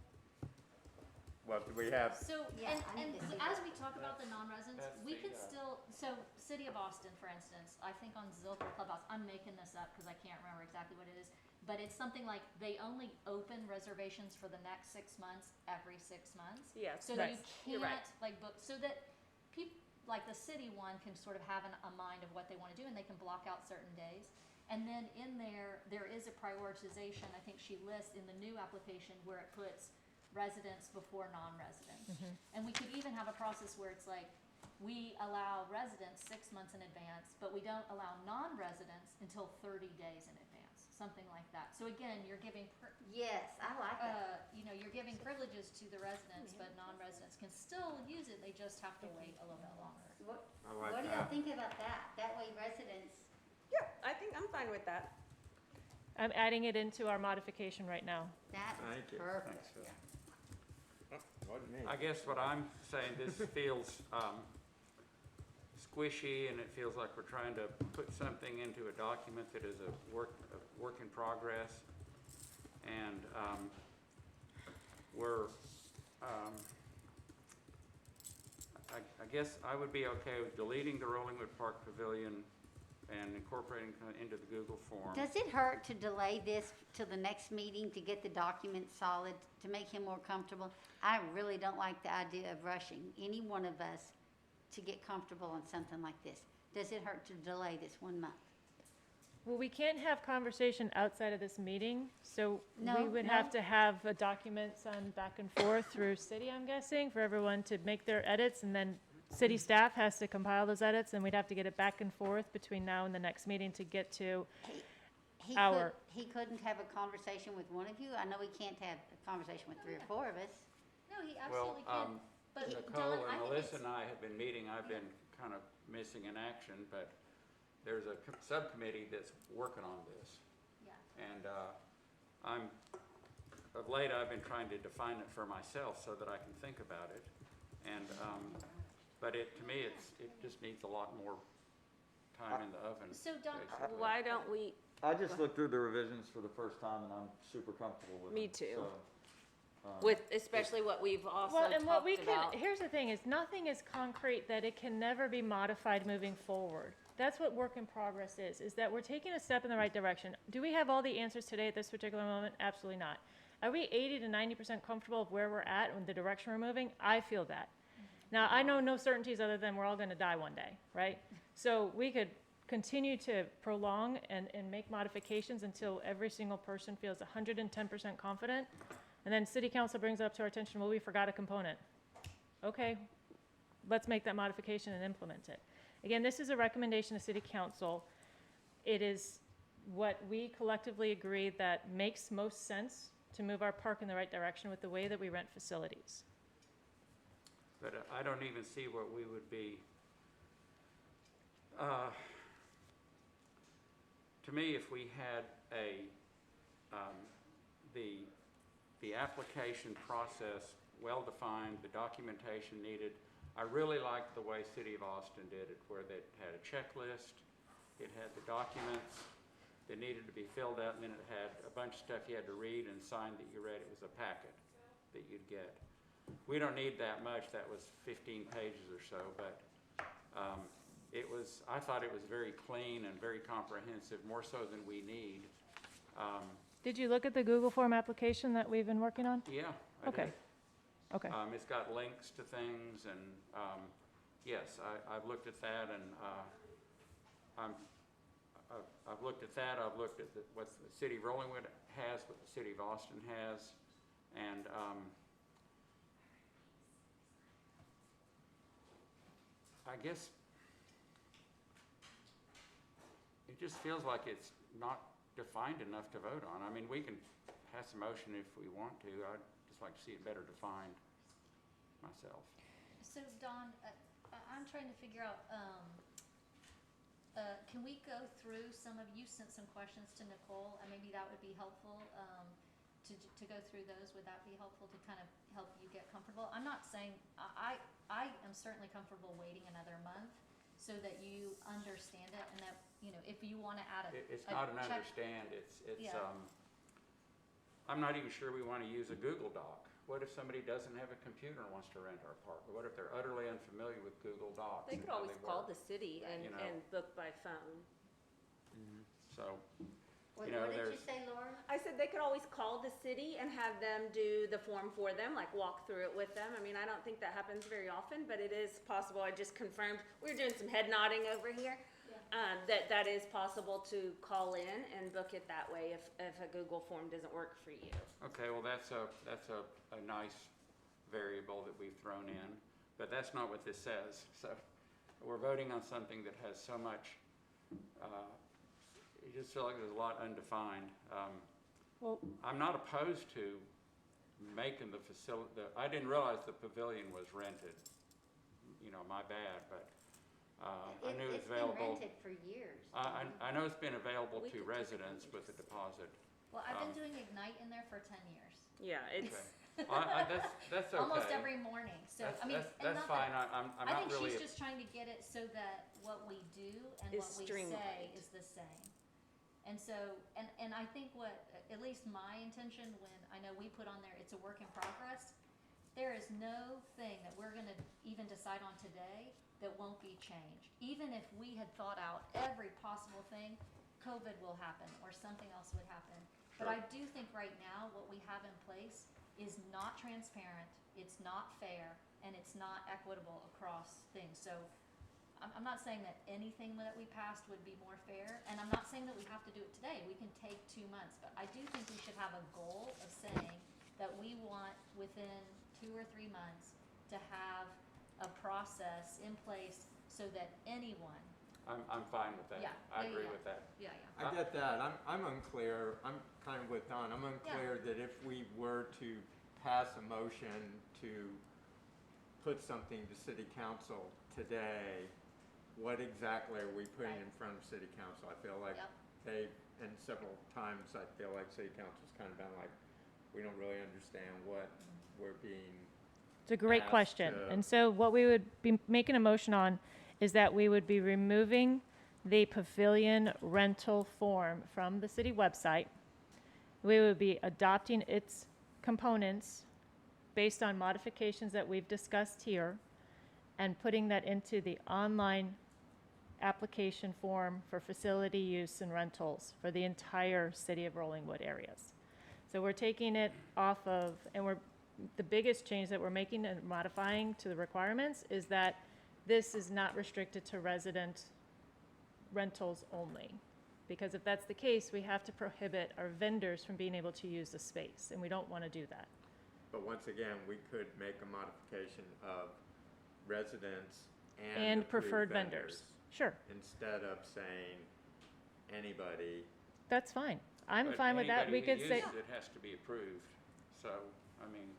What do we have? So, Yeah, I need and to see as that. we talk about the non-residents, That's we the, could still, so City of Austin, for instance, I think on Zilker Clubhouse, I'm making this up because I can't remember exactly what it is, but it's something like they only open reservations for the next 6 months every 6 months. Yes. So that you You're right. can't like book, so that people, like the city one can sort of have a mind of what they want to do and they can block out certain days. And then in there is a prioritization, I think she lists in the new application where it puts residents before non-residents. And we could even have a process where it's like, we allow residents 6 months in advance, but we don't allow non-residents until 30 days in advance, something like that. So again, you're giving, Yes, I like that. you're giving privileges to the residents, but non-residents can still use it, they just have to wait a little bit longer. What, I like what do y'all that. think about that? That way residents, Yeah, I think I'm fine with that. I'm adding it into our modification right now. that is Thank you. perfect. Wasn't me. I guess what I'm saying, this feels squishy, and it feels like we're trying to put something into a document that is a work in progress. And I guess I would be okay with deleting the Rollingwood Park Pavilion and incorporating it into the Google form. Does it hurt to delay this till the next meeting to get the document solid, to make him more comfortable? I really don't like the idea of rushing any one of us to get comfortable on something like this. Does it hurt to delay this 1 month? Well, we can't have conversation outside of this meeting, so we No, would no. have to have a document sent back and forth through city, I'm guessing, for everyone to make their edits, and then city staff has to compile those edits, and we'd have to get it back and forth between now and the next meeting to get to, He couldn't have a conversation with one of you? I know he can't have a conversation with 3 or 4 of us. No, he Well, absolutely can, but Nicole Don, I and think Melissa it's, and I have been meeting, I've been kind of missing in action, but there's a subcommittee that's working on this. yeah. And of late, I've been trying to define it for myself so that I can think about it. And, but to me, it just needs a lot more time in the oven. So Don, basically. Why don't we, I just looked through the revisions for the first time and I'm super comfortable with them. Me too. So, with especially what we've also well, and what we talked can, about. here's the thing, is nothing is concrete that it can never be modified moving forward. That's what work in progress is that we're taking a step in the right direction. Do we have all the answers today at this particular moment? Absolutely not. Are we 80 to 90% comfortable of where we're at and the direction we're moving? I feel that. Now, I know no certainties other than we're all gonna die one day, right? So we could continue to prolong and make modifications until every single person feels 110% confident. And then city council brings it up to our attention, well, we forgot a component. Okay, let's make that modification and implement it. Again, this is a recommendation to city council. It is what we collectively agree that makes most sense to move our park in the right direction with the way that we rent facilities. But I don't even see what we would be, to me, if we had the application process well-defined, the documentation needed. I really liked the way City of Austin did it, where they had a checklist, it had the documents that needed to be filled out, and then it had a bunch of stuff you had to read and sign that you read. It was a packet that you'd get. We don't need that much. That was 15 pages or so, but I thought it was very clean and very comprehensive, more so than we need. Did you look at the Google Form application that we've been working on? Yeah, I Okay. did. Okay. It's got links to things, and yes, I've looked at that, and I've looked at that. I've looked at what the city of Rollingwood has, what the city of Austin has, and I guess it just feels like it's not defined enough to vote on. I mean, we can pass a motion if we want to. I'd just like to see it better defined myself. so Don, I'm trying to figure out, can we go through you sent some questions to Nicole, and maybe that would be helpful, to go through those. Would that be helpful to kind of help you get comfortable? I'm not saying, I am certainly comfortable waiting another month so that you understand it, and that, if you want to add It's not an check- understand, it's, Yeah. I'm not even sure we want to use a Google Doc. What if somebody doesn't have a computer and wants to rent our park? Or what if they're utterly unfamiliar with Google Docs? They and could how always call work? the city and, You know. and book by phone. So, What You know, what did you there's- say, Laura? I said they could always call the city and have them do the form for them, like walk through it with them. I mean, I don't think that happens very often, but it is possible. I just confirmed, we were doing some head nodding over here. That is possible to call in and book it that way if a Google form doesn't work for you. okay, well, that's a nice variable that we've thrown in, but that's not what this says. So we're voting on something that has so much, you just feel like there's a lot undefined. Well, I'm not opposed to making the facility, I didn't realize the pavilion was rented. You know, my bad, but I knew it was available. It's been rented for years. I know it's been available We to could take residents with a deposit. Well, I've been doing Ignite in there for 10 years, Yeah, it's, Okay. Well, that's okay. almost every morning, so, I mean, and That's not fine, that, I'm I not think really, she's just trying to get it so that what we do and Is what we say streamlined. is the same. And so, and I think what, at least my intention when, I know we put on there, it's a work in progress, there is no thing that we're gonna even decide on today that won't be changed. Even if we had thought out every possible thing, COVID will happen or something else would happen. But I do think right now, what we have in place is not transparent, it's not fair, and it's not equitable across things. So I'm not saying that anything that we passed would be more fair, and I'm not saying that we have to do it today. We can take 2 months, but I do think we should have a goal of saying that we want within 2 or 3 months to have a process in place so that anyone, I'm fine with that. Yeah, I yeah, agree yeah. with that. yeah, I get that. I'm unclear. I'm kind of with Don. I'm unclear that if we were to pass a motion to put something to city council today, what exactly are we putting Right. in front of city council? I feel like Yep. they, and several times I feel like city council's kind of been like, we don't really understand what we're being. it's a great asked question. to- And so what we would be making a motion on is that we would be removing the pavilion rental form from the city website. We would be adopting its components based on modifications that we've discussed here and putting that into the online application form for facility use and rentals for the entire city of Rolling Wood areas. So we're taking it off of, and the biggest change that we're making and modifying to the requirements is that this is not restricted to resident rentals only. Because if that's the case, we have to prohibit our vendors from being able to use the space, and we don't want to do that. But once again, we could make a modification of residents And approved preferred vendors. Sure, instead of saying anybody. that's fine. I'm But fine with that. We anybody could who say, uses it has to be approved, so, I mean,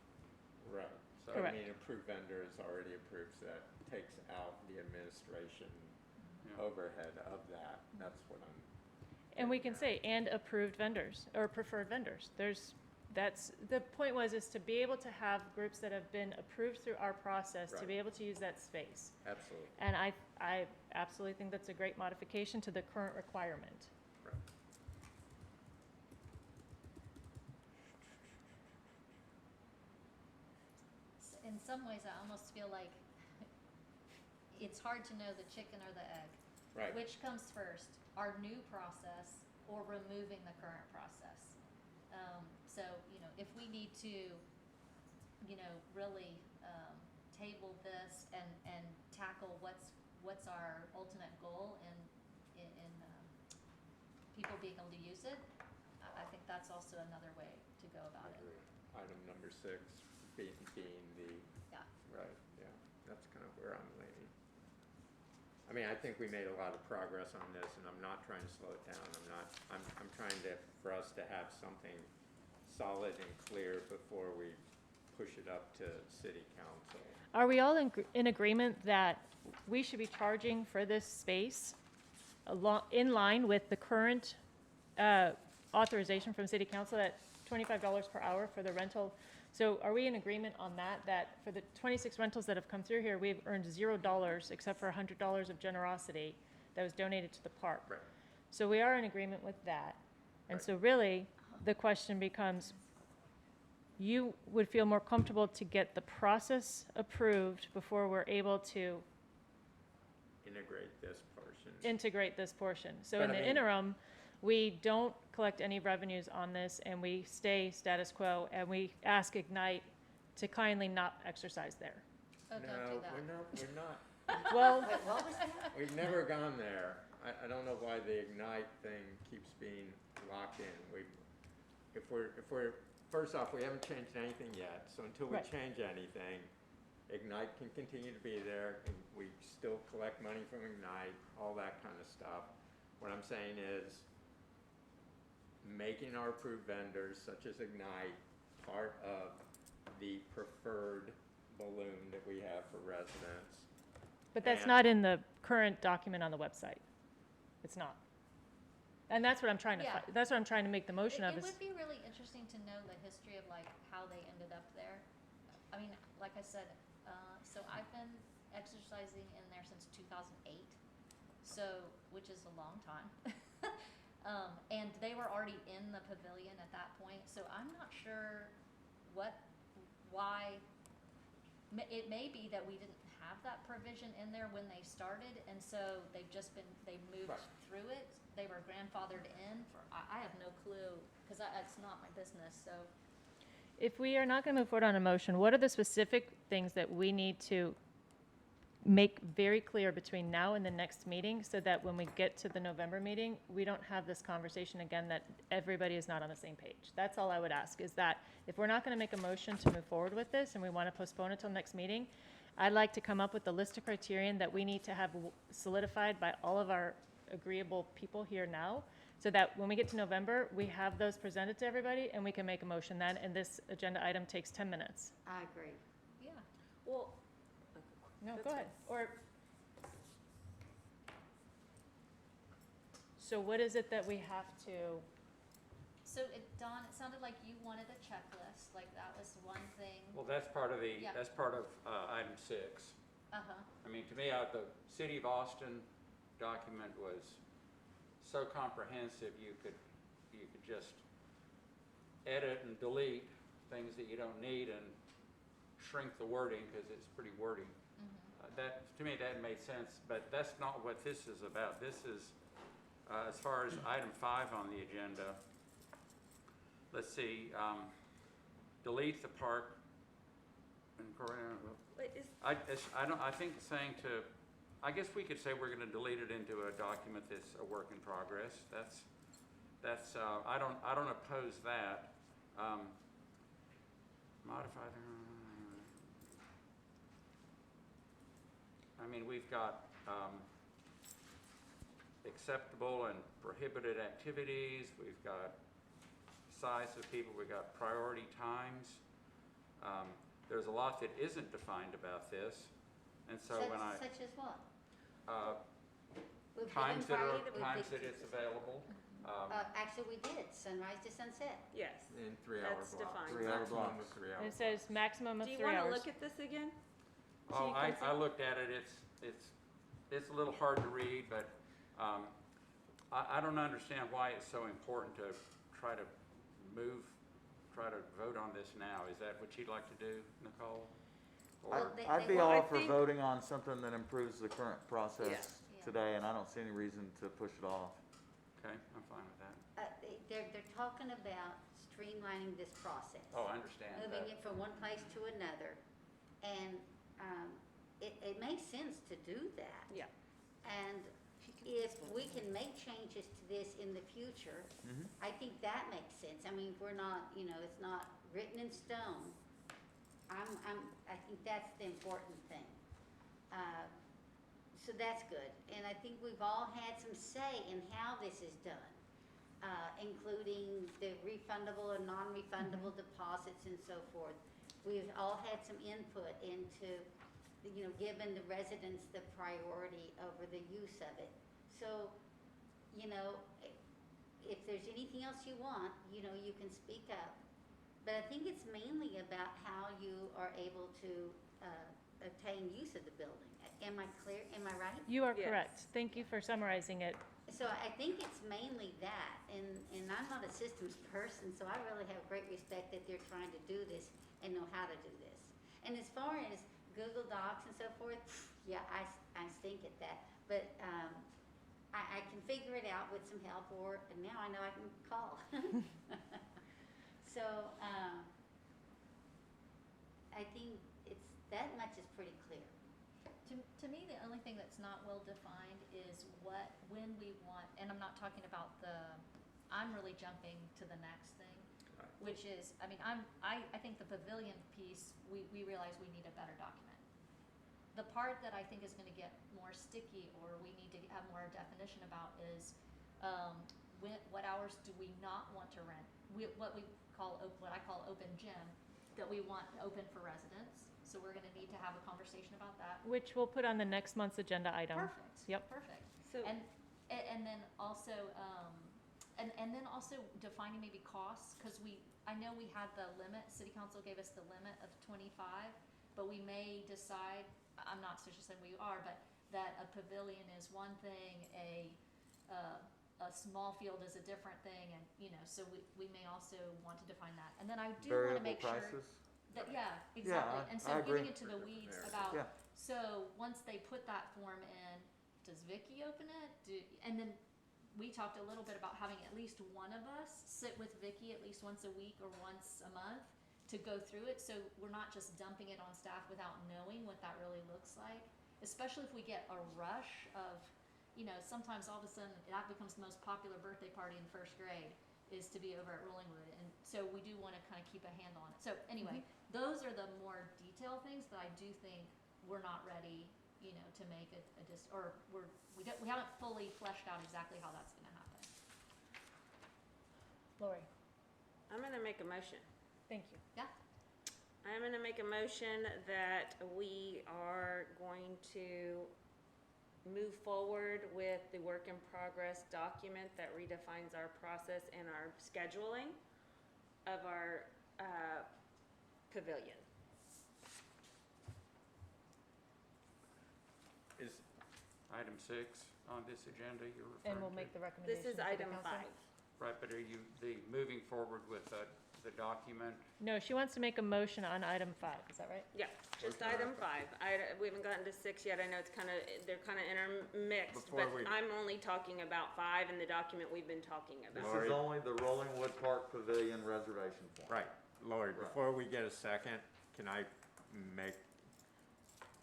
Right. so. Correct. I mean, approved vendor is already approved, so that takes out the administration Yeah. overhead of that. That's what I'm. and we getting can at. say, and approved vendors, or preferred vendors. The point is to be able to have groups that have been approved through our process to Right. be able to use that space. Absolutely. And I absolutely think that's a great modification to the current requirement. Right. in some ways, I almost feel like it's hard to know the chicken or the egg. Right. Which comes first, our new process or removing the current process? So, if we need to, really, table this and tackle what's our ultimate goal in people being able to use it, I think that's also another way to go I about it. agree. Item number 6 being the, Yeah. right, yeah, that's kind of where I'm leaning. I mean, I think we made a lot of progress on this, and I'm not trying to slow it down. I'm trying for us to have something solid and clear before we push it up to city council. Are we all in agreement that we should be charging for this space in line with the current authorization from city council at $25 per hour for the rental? So are we in agreement on that for the 26 rentals that have come through here, we've earned $0 except for $100 of generosity that was donated to the park? Right. So we are in agreement with that. And Right. so really, the question becomes, you would feel more comfortable to get the process approved before we're able to Integrate this portion. integrate this portion. So But in I the mean- interim, we don't collect any revenues on this, and we stay status quo, and we ask Ignite to kindly not exercise there. Oh, don't do No, that. we're not. Well, Wait, what was that? We've never gone there. I don't know why the Ignite thing keeps being locked in. First off, we haven't changed anything yet, so until we Right. change anything, Ignite can continue to be there, and we still collect money from Ignite, all that kind of stuff. What I'm saying is, making our approved vendors, such as Ignite, part of the preferred balloon that we have for residents. but that's And- not in the current document on the website. It's not. And that's what I'm trying to, Yeah. that's what I'm trying to make the motion of It is, would be really interesting to know the history of like how they ended up there. I mean, like I said, so I've been exercising in there since 2008, so, which is a long time. And they were already in the pavilion at that point, so I'm not sure why. It may be that we didn't have that provision in there when they started, and so they moved Right. through it. They were grandfathered in for, I have no clue, because it's not my business, so. if we are not going to move forward on a motion, what are the specific things that we need to make very clear between now and the next meeting, so that when we get to the November meeting, we don't have this conversation again that everybody is not on the same page? That's all I would ask, is that if we're not going to make a motion to move forward with this and we want to postpone it till next meeting, I'd like to come up with a list of criterion that we need to have solidified by all of our agreeable people here now, so that when we get to November, we have those presented to everybody and we can make a motion then, and this agenda item takes 10 minutes. I agree. Yeah. Well, No, That's go fine. ahead. Or, so what is it that we have to, So Dawn, it sounded like you wanted a checklist, like that was one thing. Well, that's part of Yeah. item 6. Uh-huh. I mean, to me, the City of Austin document was so comprehensive, you could just edit and delete things that you don't need and shrink the wording, because it's pretty wordy. To me, that made sense, but that's not what this is about. This is, as far as item 5 on the agenda, let's see, delete the park. wait, is, I think saying I guess we could say we're gonna delete it into a document that's a work in progress. I don't oppose that. Modify I mean, we've got, acceptable and prohibited activities, we've got size of people, we've got priority times. There's a lot that isn't defined about this, and so when Such as what? We've given times priority that we've times been- that it's available, Actually, we did, sunrise to sunset. yes. In 3-hour That's blocks. defined. 3-hour Maximum blocks. of 3 and hours. it says maximum of Do you 3 want to hours. look at this again? So Oh, you can I see- looked at it, it's a little hard to read, but, I don't understand why it's so important to try to vote on this now. Is that what you'd like to do, Nicole? Or, Well, I'd be Well, I all for think- voting on something that improves the current process Yeah. today, and I don't see any reason to push it off. okay, I'm fine with that. They're talking about streamlining this process. Oh, I understand that. Moving it from one place to another. And it makes sense to do that. Yeah. And if we can make changes to this in the future, Mhm. I think that makes sense. I mean, we're not, it's not written in stone. I think that's the important thing. So that's good. And I think we've all had some say in how this is done, including the refundable and non-refundable deposits and so forth. We've all had some input into, giving the residents the priority over the use of it. So, if there's anything else you want, you can speak up. But I think it's mainly about how you are able to obtain use of the building. am I clear? Am I right? You are Yes. correct. Thank you for summarizing it. So I think it's mainly that, and I'm not a systems person, so I really have great respect that they're trying to do this and know how to do this. And as far as Google Docs and so forth, yeah, I stink at that, but, I can figure it out with some help, or now I know I can call. So, I think it's, that much is pretty clear. To me, the only thing that's not well defined is when we want, and I'm not talking about I'm really jumping to the next thing, Right. which is, I mean, I think the pavilion piece, we realize we need a better document. The part that I think is gonna get more sticky, or we need to have more definition about is, what hours do we not want to rent? What I call open gym, that we want open for residents, so we're gonna need to have a conversation about that. Which we'll put on the next month's agenda item. Perfect. Yep. Perfect. So, And then also, and then also defining maybe costs, cause I know we had the limit, city council gave us the limit of 25, but we may decide, I'm not suggesting we are, but that a pavilion is one thing, a small field is a different thing, and, so we may also want to define that. And then I do wanna Variable make sure. prices? That, yeah, exactly, and so I agree. getting into the weeds Yeah. about, Yeah. so once they put that form in, does Vicky open it? And then we talked a little bit about having at least one of us sit with Vicky at least once a week or once a month to go through it, so we're not just dumping it on staff without knowing what that really looks like. Especially if we get a rush of, sometimes all of a sudden that becomes the most popular birthday party in first grade, is to be over at Rollingwood, and so we do wanna kinda keep a handle on it. So anyway, those are the more detailed things that I do think we're not ready, to make we haven't fully fleshed out exactly how that's gonna happen. Lori, I'm gonna make a motion. thank you. Yeah, I'm gonna make a motion that we are going to move forward with the work in progress document that redefines our process and our scheduling of our pavilion. Is item 6 on this agenda you're referring to? And we'll make the recommendation This is to the item council. 5. Right, but are you, moving forward with the document? No, she wants to make a motion on item 5, is that right? Yeah, just Okay. item 5. We haven't gotten to 6 yet. I know they're kind of intermixed, Before but we- I'm only talking about 5 in the document we've been talking about. This Lori. is only the Rollingwood Park Pavilion reservation form. Right, Lori, Right. before we get a second, can I make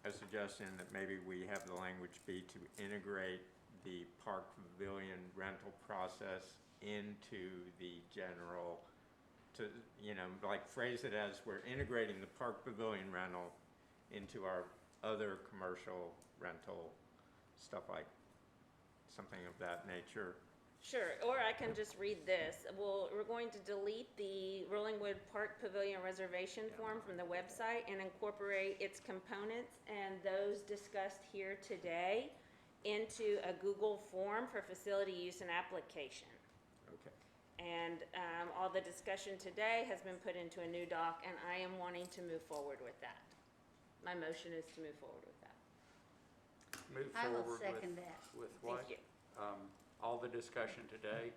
a suggestion that maybe we have the language be to integrate the park pavilion rental process into the general, like phrase it as we're integrating the park pavilion rental into our other commercial rental, stuff like, something of that nature. Sure, or I can just read this. We're going to delete the Rollingwood Park Pavilion reservation form from the website and incorporate its components and those discussed here today into a Google form for facility use and application. Okay. And all the discussion today has been put into a new doc, and I am wanting to move forward with that. My motion is to move forward with that. Move I will forward second that. with what? Thank you. All the discussion today?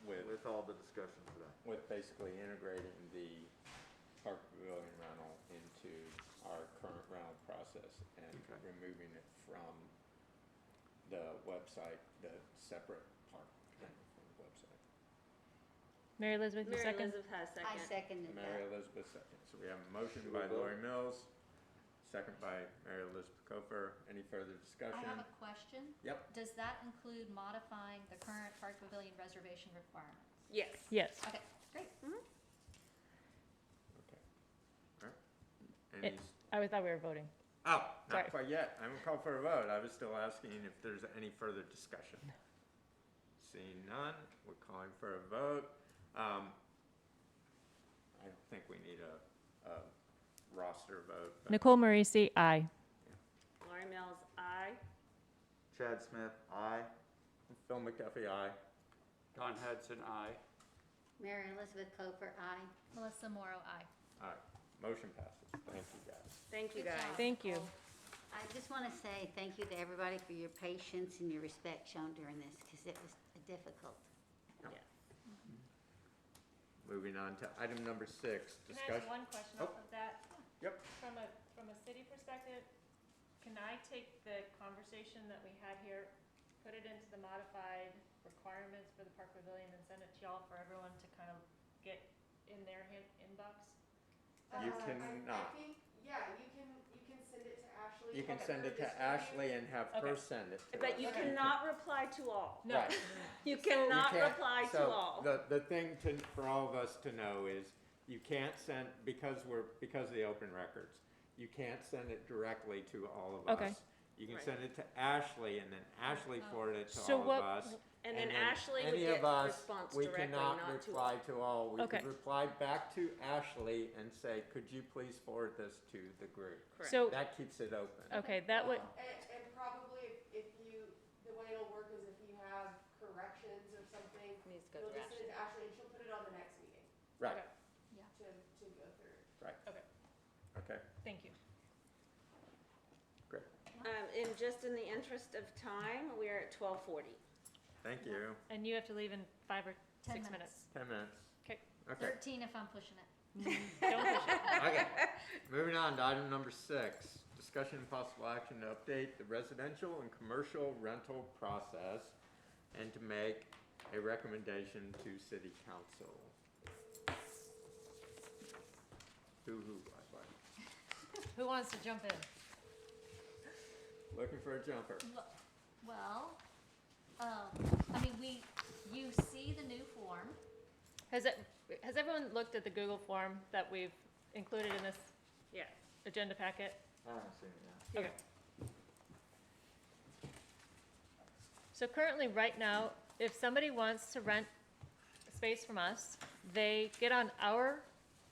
With all the discussion today. With basically integrating the park pavilion rental into our current rental process and Okay. removing it from the website, the separate park rental from the website. Mary Elizabeth, you Mary second? Elizabeth has second. I seconded Mary that. Elizabeth second. So we have a motion Should we by vote? Lori Mills, second by Mary Elizabeth Kofer. Any further I discussion? have a question. Yep. Does that include modifying the current park pavilion reservation requirements? Yes. Yes. Okay, great. Okay. All right. Any, I thought we were voting. oh, Sorry. not quite yet. I haven't called for a vote. I was still asking if there's any further discussion. Seeing none, we're calling for a vote. I don't think we need a roster vote. but- Nicole Marisi, aye. Lori Mills, aye. Chad Smith, aye. Phil McDuffie, aye. Don Hudson, aye. Mary Elizabeth Coker, aye. Melissa Morrow, aye. All right, motion passes. Thank you, guys. Thank you, Good guys. job. Thank you. I just want to say thank you to everybody for your patience and your respect shown during this, because it was difficult. Moving on to item number 6, Can I ask discussion. one question Oh. off of that? Yep. From a city perspective, can I take the conversation that we had here, put it into the modified requirements for the Park Pavilion and send it to y'all for everyone to kind of get in their inbox? You I cannot. think, yeah, you can send it to Ashley. You can and send her it to distribute. Ashley and have her Okay. send it to us. But you Okay. cannot reply to all. No. Right. You You cannot can't- reply to so all. The thing for all of us to know is, you can't send, because of the open records, you can't send it directly to all of Okay. us. You can Right. send it to Ashley, and then Ashley forward it to So all what- of us. And then then Ashley would any get of us, response we directly, cannot not to reply all. to all. We Okay. could reply back to Ashley and say, could you please forward this to the group? Correct. So, That keeps it open. okay, that would, And probably if you, the way it'll work is if you have corrections or something, Needs to go you'll through just send it to Ashley and she'll put it on the next meeting Right, to go through. okay, thank you. great. And just in the interest of time, we are at 12:40. Thank you. And you have to leave in 5 or 10 6 minutes. minutes. 10 minutes. Okay. Okay. 13 if I'm pushing it. Don't push it. Okay, moving on to item number 6, discussion and possible action to update the residential and commercial rental process and to make a recommendation to city council. Who wants to jump in? Looking for a jumper. Well, I mean, you see the new form. Has everyone looked at the Google form that we've included in this Yeah. agenda packet? I haven't seen it yet. Okay. So currently, right now, if somebody wants to rent space from us, they get on our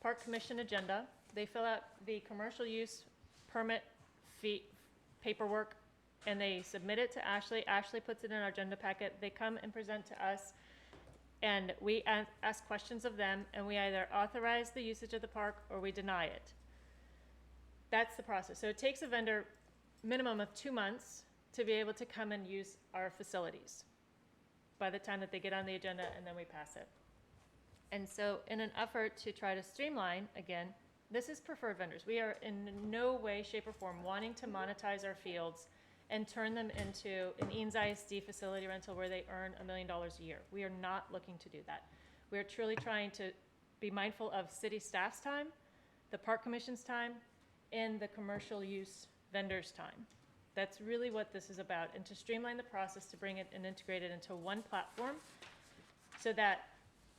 park commission agenda, they fill out the commercial use permit fee paperwork, and they submit it to Ashley. Ashley puts it in our agenda packet. They come and present to us, and we ask questions of them, and we either authorize the usage of the park or we deny it. That's the process. So it takes a vendor minimum of 2 months to be able to come and use our facilities by the time that they get on the agenda, and then we pass it. And so in an effort to try to streamline, again, this is preferred vendors. We are in no way, shape, or form wanting to monetize our fields and turn them into an Eanes ISD facility rental where they earn $1 million a year. We are not looking to do that. We are truly trying to be mindful of city staff's time, the park commission's time, and the commercial use vendors' time. That's really what this is about, and to streamline the process, to bring it and integrate it into one platform so that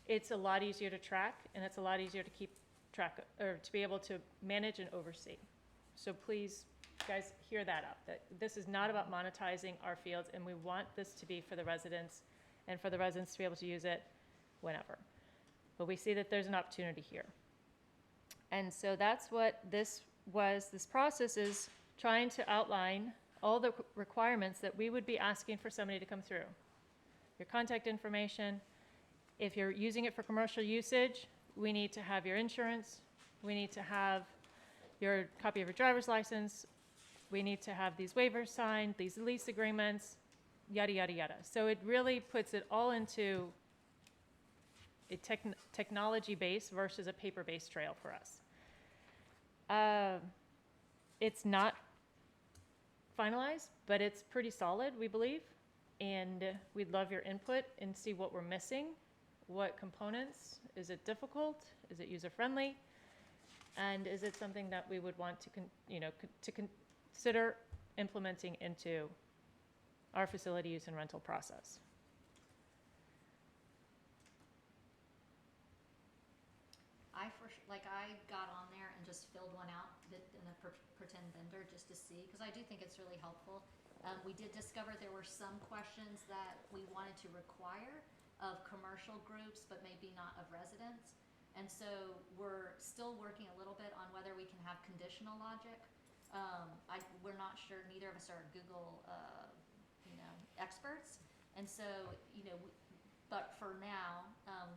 it's a lot easier to track and it's a lot easier to keep track, or to be able to manage and oversee. So please, guys, hear that out, that this is not about monetizing our fields, and we want this to be for the residents and for the residents to be able to use it whenever. But we see that there's an opportunity here. And so that's what this was. This process is trying to outline all the requirements that we would be asking for somebody to come through. Your contact information. If you're using it for commercial usage, we need to have your insurance. We need to have your copy of your driver's license. We need to have these waivers signed, these lease agreements, yada, yada, yada. So it really puts it all into a technology base versus a paper-based trail for us. It's not finalized, but it's pretty solid, we believe. And we'd love your input and see what we're missing, what components. Is it difficult? Is it user-friendly? And is it something that we would want to consider implementing into our facility use and rental process? I got on there and just filled one out in a pretend vendor just to see, because I do think it's really helpful. We did discover there were some questions that we wanted to require of commercial groups, but maybe not of residents. And so we're still working a little bit on whether we can have conditional logic. We're not sure, neither of us are Google, experts. And so, but for now,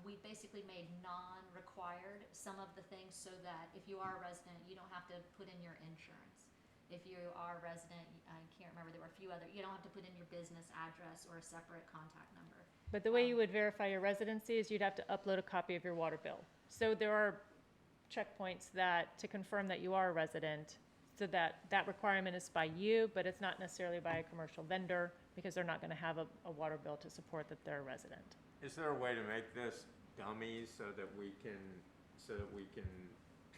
we basically made non-required some of the things so that if you are a resident, you don't have to put in your insurance. if you are a resident, I can't remember, there were a few other, you don't have to put in your business address or a separate contact number. But the way you would verify your residency is you'd have to upload a copy of your water bill. So there are checkpoints that, to confirm that you are a resident, so that requirement is by you, but it's not necessarily by a commercial vendor, because they're not gonna have a water bill to support that they're a resident. Is there a way to make this dummies so that we can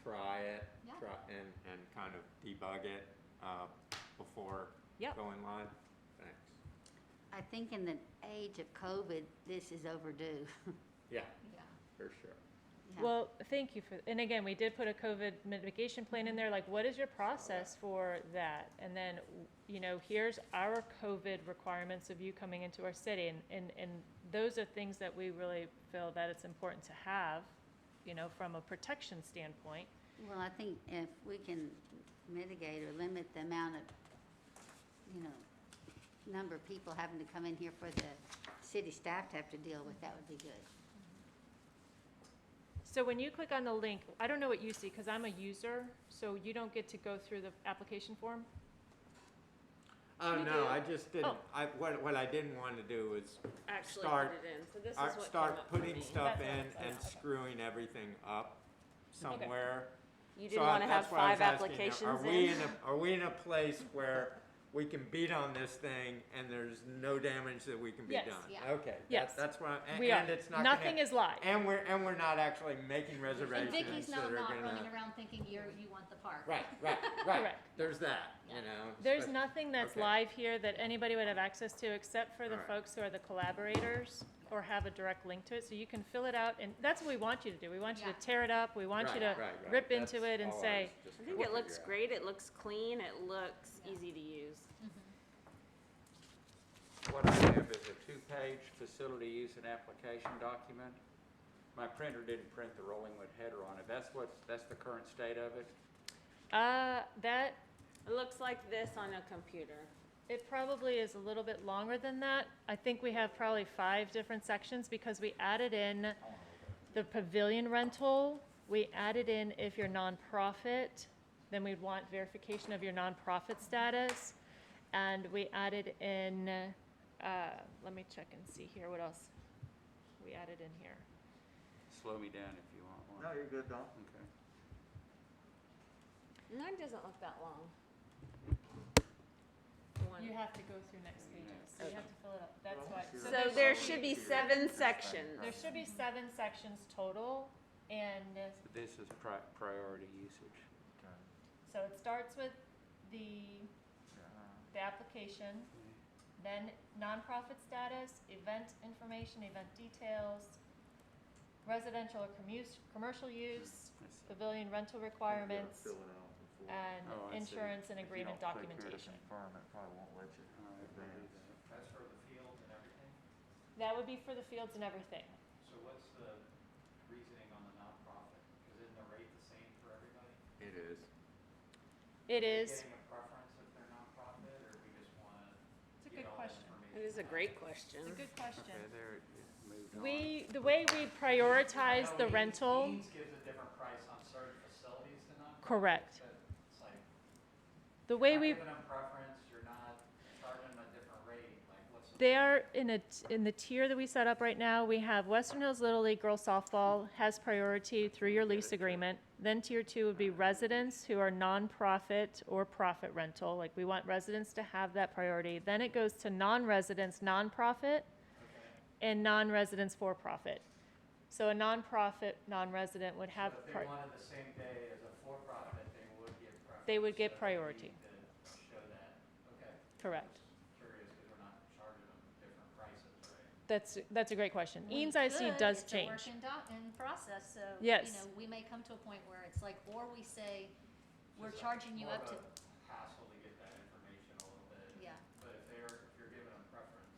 try it? Yeah. And kind of debug it, before Yep. going live? Thanks. I think in the age of COVID, this is overdue. Yeah, Yeah. for sure. Yeah. Well, thank you for, and again, we did put a COVID mitigation plan in there, like, what is your process for that? And then, here's our COVID requirements of you coming into our city, and those are things that we really feel that it's important to have, from a protection standpoint. Well, I think if we can mitigate or limit the amount of, number of people having to come in here for the city staff to have to deal with, that would be good. So when you click on the link, I don't know what you see, because I'm a user, so you don't get to go through the application form? Oh, You no, do. I just didn't, Oh. what I didn't want to do was Actually Start- put it in, so this is what came start up for putting me. stuff That's in what it and says. screwing everything up somewhere. You So didn't wanna have that's why I was 5 asking, applications Are we in a place where we can beat on this thing and there's no damage that we can be Yes. done? Yeah. Okay, Yes. that's what, We and are. it's not Nothing gonna, is live. and we're not actually making reservations And Vicky's that are not gonna. running around thinking you want the park. Right, Correct. there's that, Yeah. There's especially- nothing that's okay. live here that anybody would have access to, except for the Alright. folks who are the collaborators or have a direct link to it, so you can fill it out, and that's what we want you to do. We want you Yeah. to tear it up, we want you Right, to right, right. rip into That's it and all I say, was just I think trying it to looks figure out. great, it looks clean, it looks easy to use. What I have is a 2-page facility use and application document. My printer didn't print the rolling wood header on it. That's the current state of it? that, It looks like this on a computer. it probably is a little bit longer than that. I think we have probably 5 different sections, because we added in the pavilion rental, we added in if you're nonprofit, then we'd want verification of your nonprofit status, and we added in, let me check and see here, what else we added in here. Slow me down if you want one. No, you're good, Don. Okay. Mine doesn't look that long. You have to go through next pages, so you have to fill it up, that's why. So there should be 7 sections. There should be 7 sections total, and This is priority usage. so it starts with the application, then nonprofit status, event information, event details, residential or commercial use, I see. pavilion rental requirements, Fill it out before. and Oh, I see. insurance and If you agreement don't click here to documentation. confirm, it probably won't let you All right, we'll do advance. that. That's for the fields and everything? That would be for the fields and everything. So what's the reasoning on the nonprofit? Because isn't the rate the same for everybody? It is. It Are they is, getting a preference if they're nonprofit, or we just wanna it's a get good all the question. It is a great question. It's a good question. Okay, there it moved on. The way we prioritize the rental, Eames gives a different price on certain facilities than nonprofit. correct. But it's like, The you're way not we, giving them preference, you're not charging them a different rate, like what's the? they are in the tier that we set up right now, we have Western Hills Little League Girls Softball has priority through your lease agreement. Then tier 2 would be residents who are nonprofit or profit rental, like we want residents to have that priority. Then it goes to non-residents, nonprofit, and non-residents for profit. So a nonprofit, non-resident would have, So if they wanted the same day as a for-profit, they would get preference. They would get so priority. need to show that, okay. correct. Just curious, because we're not charging them different prices, right? That's a great question. We Eames IC could, does it's a change. work in process, so, Yes. we may come to a point where it's like, or we say, we're Just charging you more up to, of a hassle to get that information a little bit. yeah. But if you're giving them preference,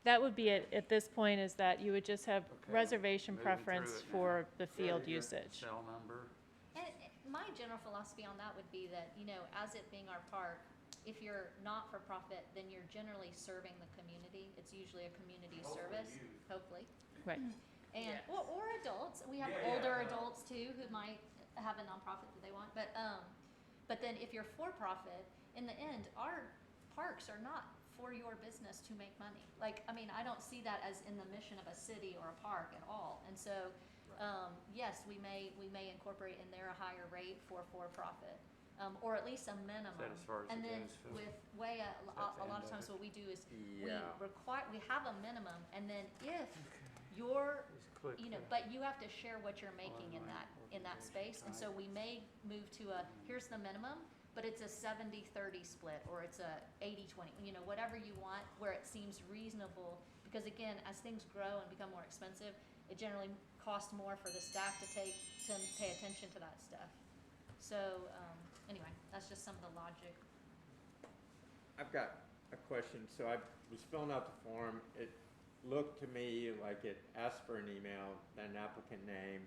That would be it at this point, is that you would just have Okay, reservation moving through preference it now. for the Very field good. usage. Cell number. And my general philosophy on that would be that, as it being our park, if you're not for profit, then you're generally serving the community. It's usually a community Hopefully service, youth. hopefully. Right. And, Yes. or adults, we have Yeah, yeah, older I know. adults too who might have a nonprofit that they want, but, But then if you're for-profit, in the end, our parks are not for your business to make money. Like, I mean, I don't see that as in the mission of a city or a park at all. And so, yes, we may incorporate in there a higher rate for-profit, or at least a minimum. Is that as far as And it then goes, Phil? with WEA, that the a lot end of of times it? what we do is Yeah. we have a minimum, and then if you're, Just click you know, there. but you have to share what you're making in that space. And so we may move to here's the minimum, but it's a 70-30 split, or it's a 80-20, you know, whatever you want, where it seems reasonable. Because again, as things grow and become more expensive, it generally costs more for the staff to pay attention to that stuff. So, anyway, that's just some of the logic. I've got a question. So I was filling out the form. It looked to me like it asked for an email, then an applicant name,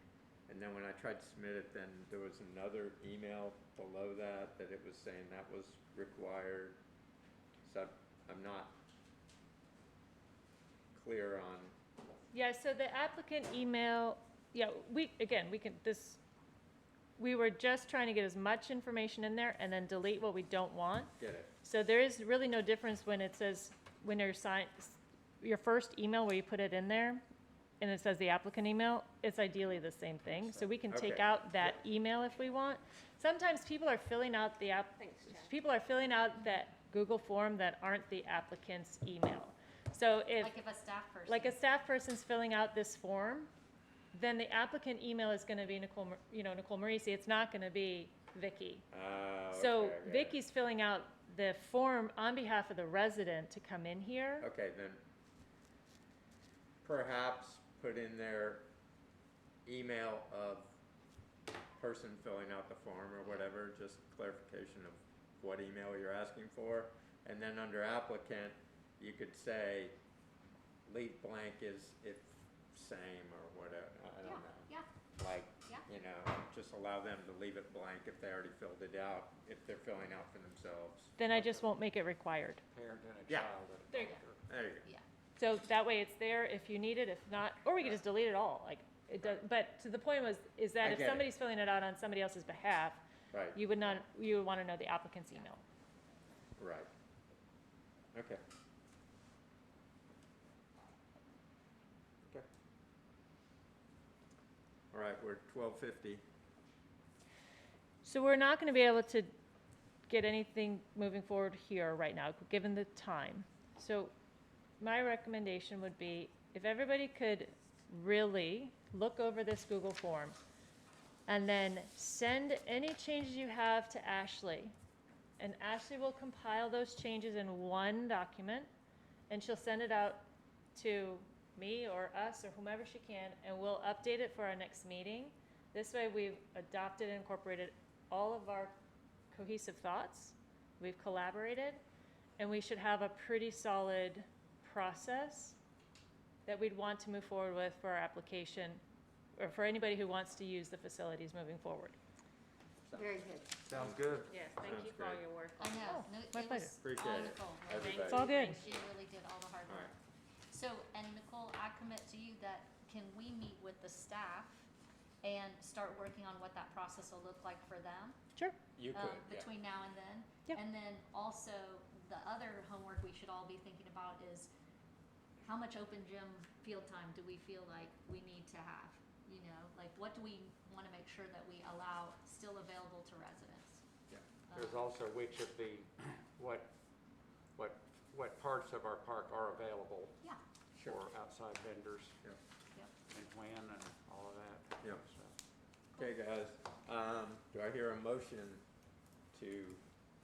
and then when I tried to submit it, then there was another email below that it was saying that was required. So I'm not clear on. Yeah, so the applicant email, yeah, we were just trying to get as much information in there and then delete what we don't want. Get it? So there is really no difference when it says, when your first email where you put it in there, and it says the applicant email, it's ideally the same thing. So we can take Okay. out that email if we want. Sometimes people are filling out Thanks, Chad. people are filling out that Google form that aren't the applicant's email. So Like if a staff person. like a staff person's filling out this form, then the applicant email is gonna be Nicole Marisi, it's not gonna be Vicky. So Okay, I get it. Vicky's filling out the form on behalf of the resident to come in here. Okay, then perhaps put in their email of person filling out the form or whatever, just clarification of what email you're asking for. And then under applicant, you could say leave blank is if same or whatever, I don't know. Yeah, Like, Yeah. you know, just allow them to leave it blank if they already filled it out, if they're filling out for themselves. Then I just won't make it required. Parent and a Yeah. child and a There you go. doctor. There you go. yeah. So that way it's there if you need it, if not, or we can just delete it all, like, it does, but to the point is I that if get it. somebody's filling it out on somebody else's behalf, Right, you would wanna know the applicant's email. right. Okay. Okay. All right, we're at 12:50. So we're not gonna be able to get anything moving forward here right now, given the time. So my recommendation would be, if everybody could really look over this Google form and then send any changes you have to Ashley. And Ashley will compile those changes in one document, and she'll send it out to me or us or whomever she can, and we'll update it for our next meeting. This way we've adopted and incorporated all of our cohesive thoughts, we've collaborated, and we should have a pretty solid process that we'd want to move forward with for our application, or for anybody who wants to use the facilities moving forward. Very good. Sounds good. Yes, thank Sounds you for all great. your work. I know. No, my it pleasure. was Appreciate all it. Nicole. Everybody. It's all good. She really did all the hard All work. right. So, and Nicole, I commit to you that can we meet with the staff and start working on what that process will look like for them? Sure. You could, yeah. Between now and then? Yep. And then also, the other homework we should all be thinking about is how much open gym field time do we feel like we need to have? You know, like what do we wanna make sure that we allow still available to residents? Yeah. There's also which of the, what parts of our park are available Yeah, Sure. for outside vendors yep. and when and all of that. Yeah. So, Okay, guys, do I hear a motion to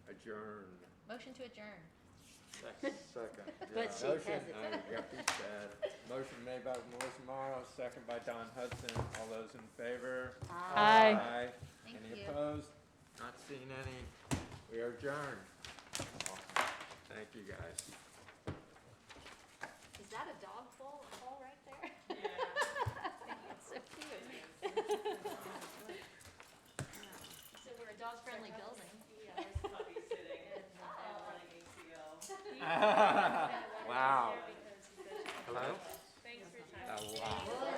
adjourn? Motion to adjourn. Second. But she Motion, has it. got these bad. Motion made by Melissa Morrow, second by Don Hudson. All those in favor? Aye. Thank Any you. opposed? Not seeing any. We are adjourned. Thank you, guys. Is that a dog bowl right there? Yeah. It's so cute. So we're a dog-friendly building. Puppy sitting And, on an ACL. Wow. Because Hello? Thanks for your time. Wow.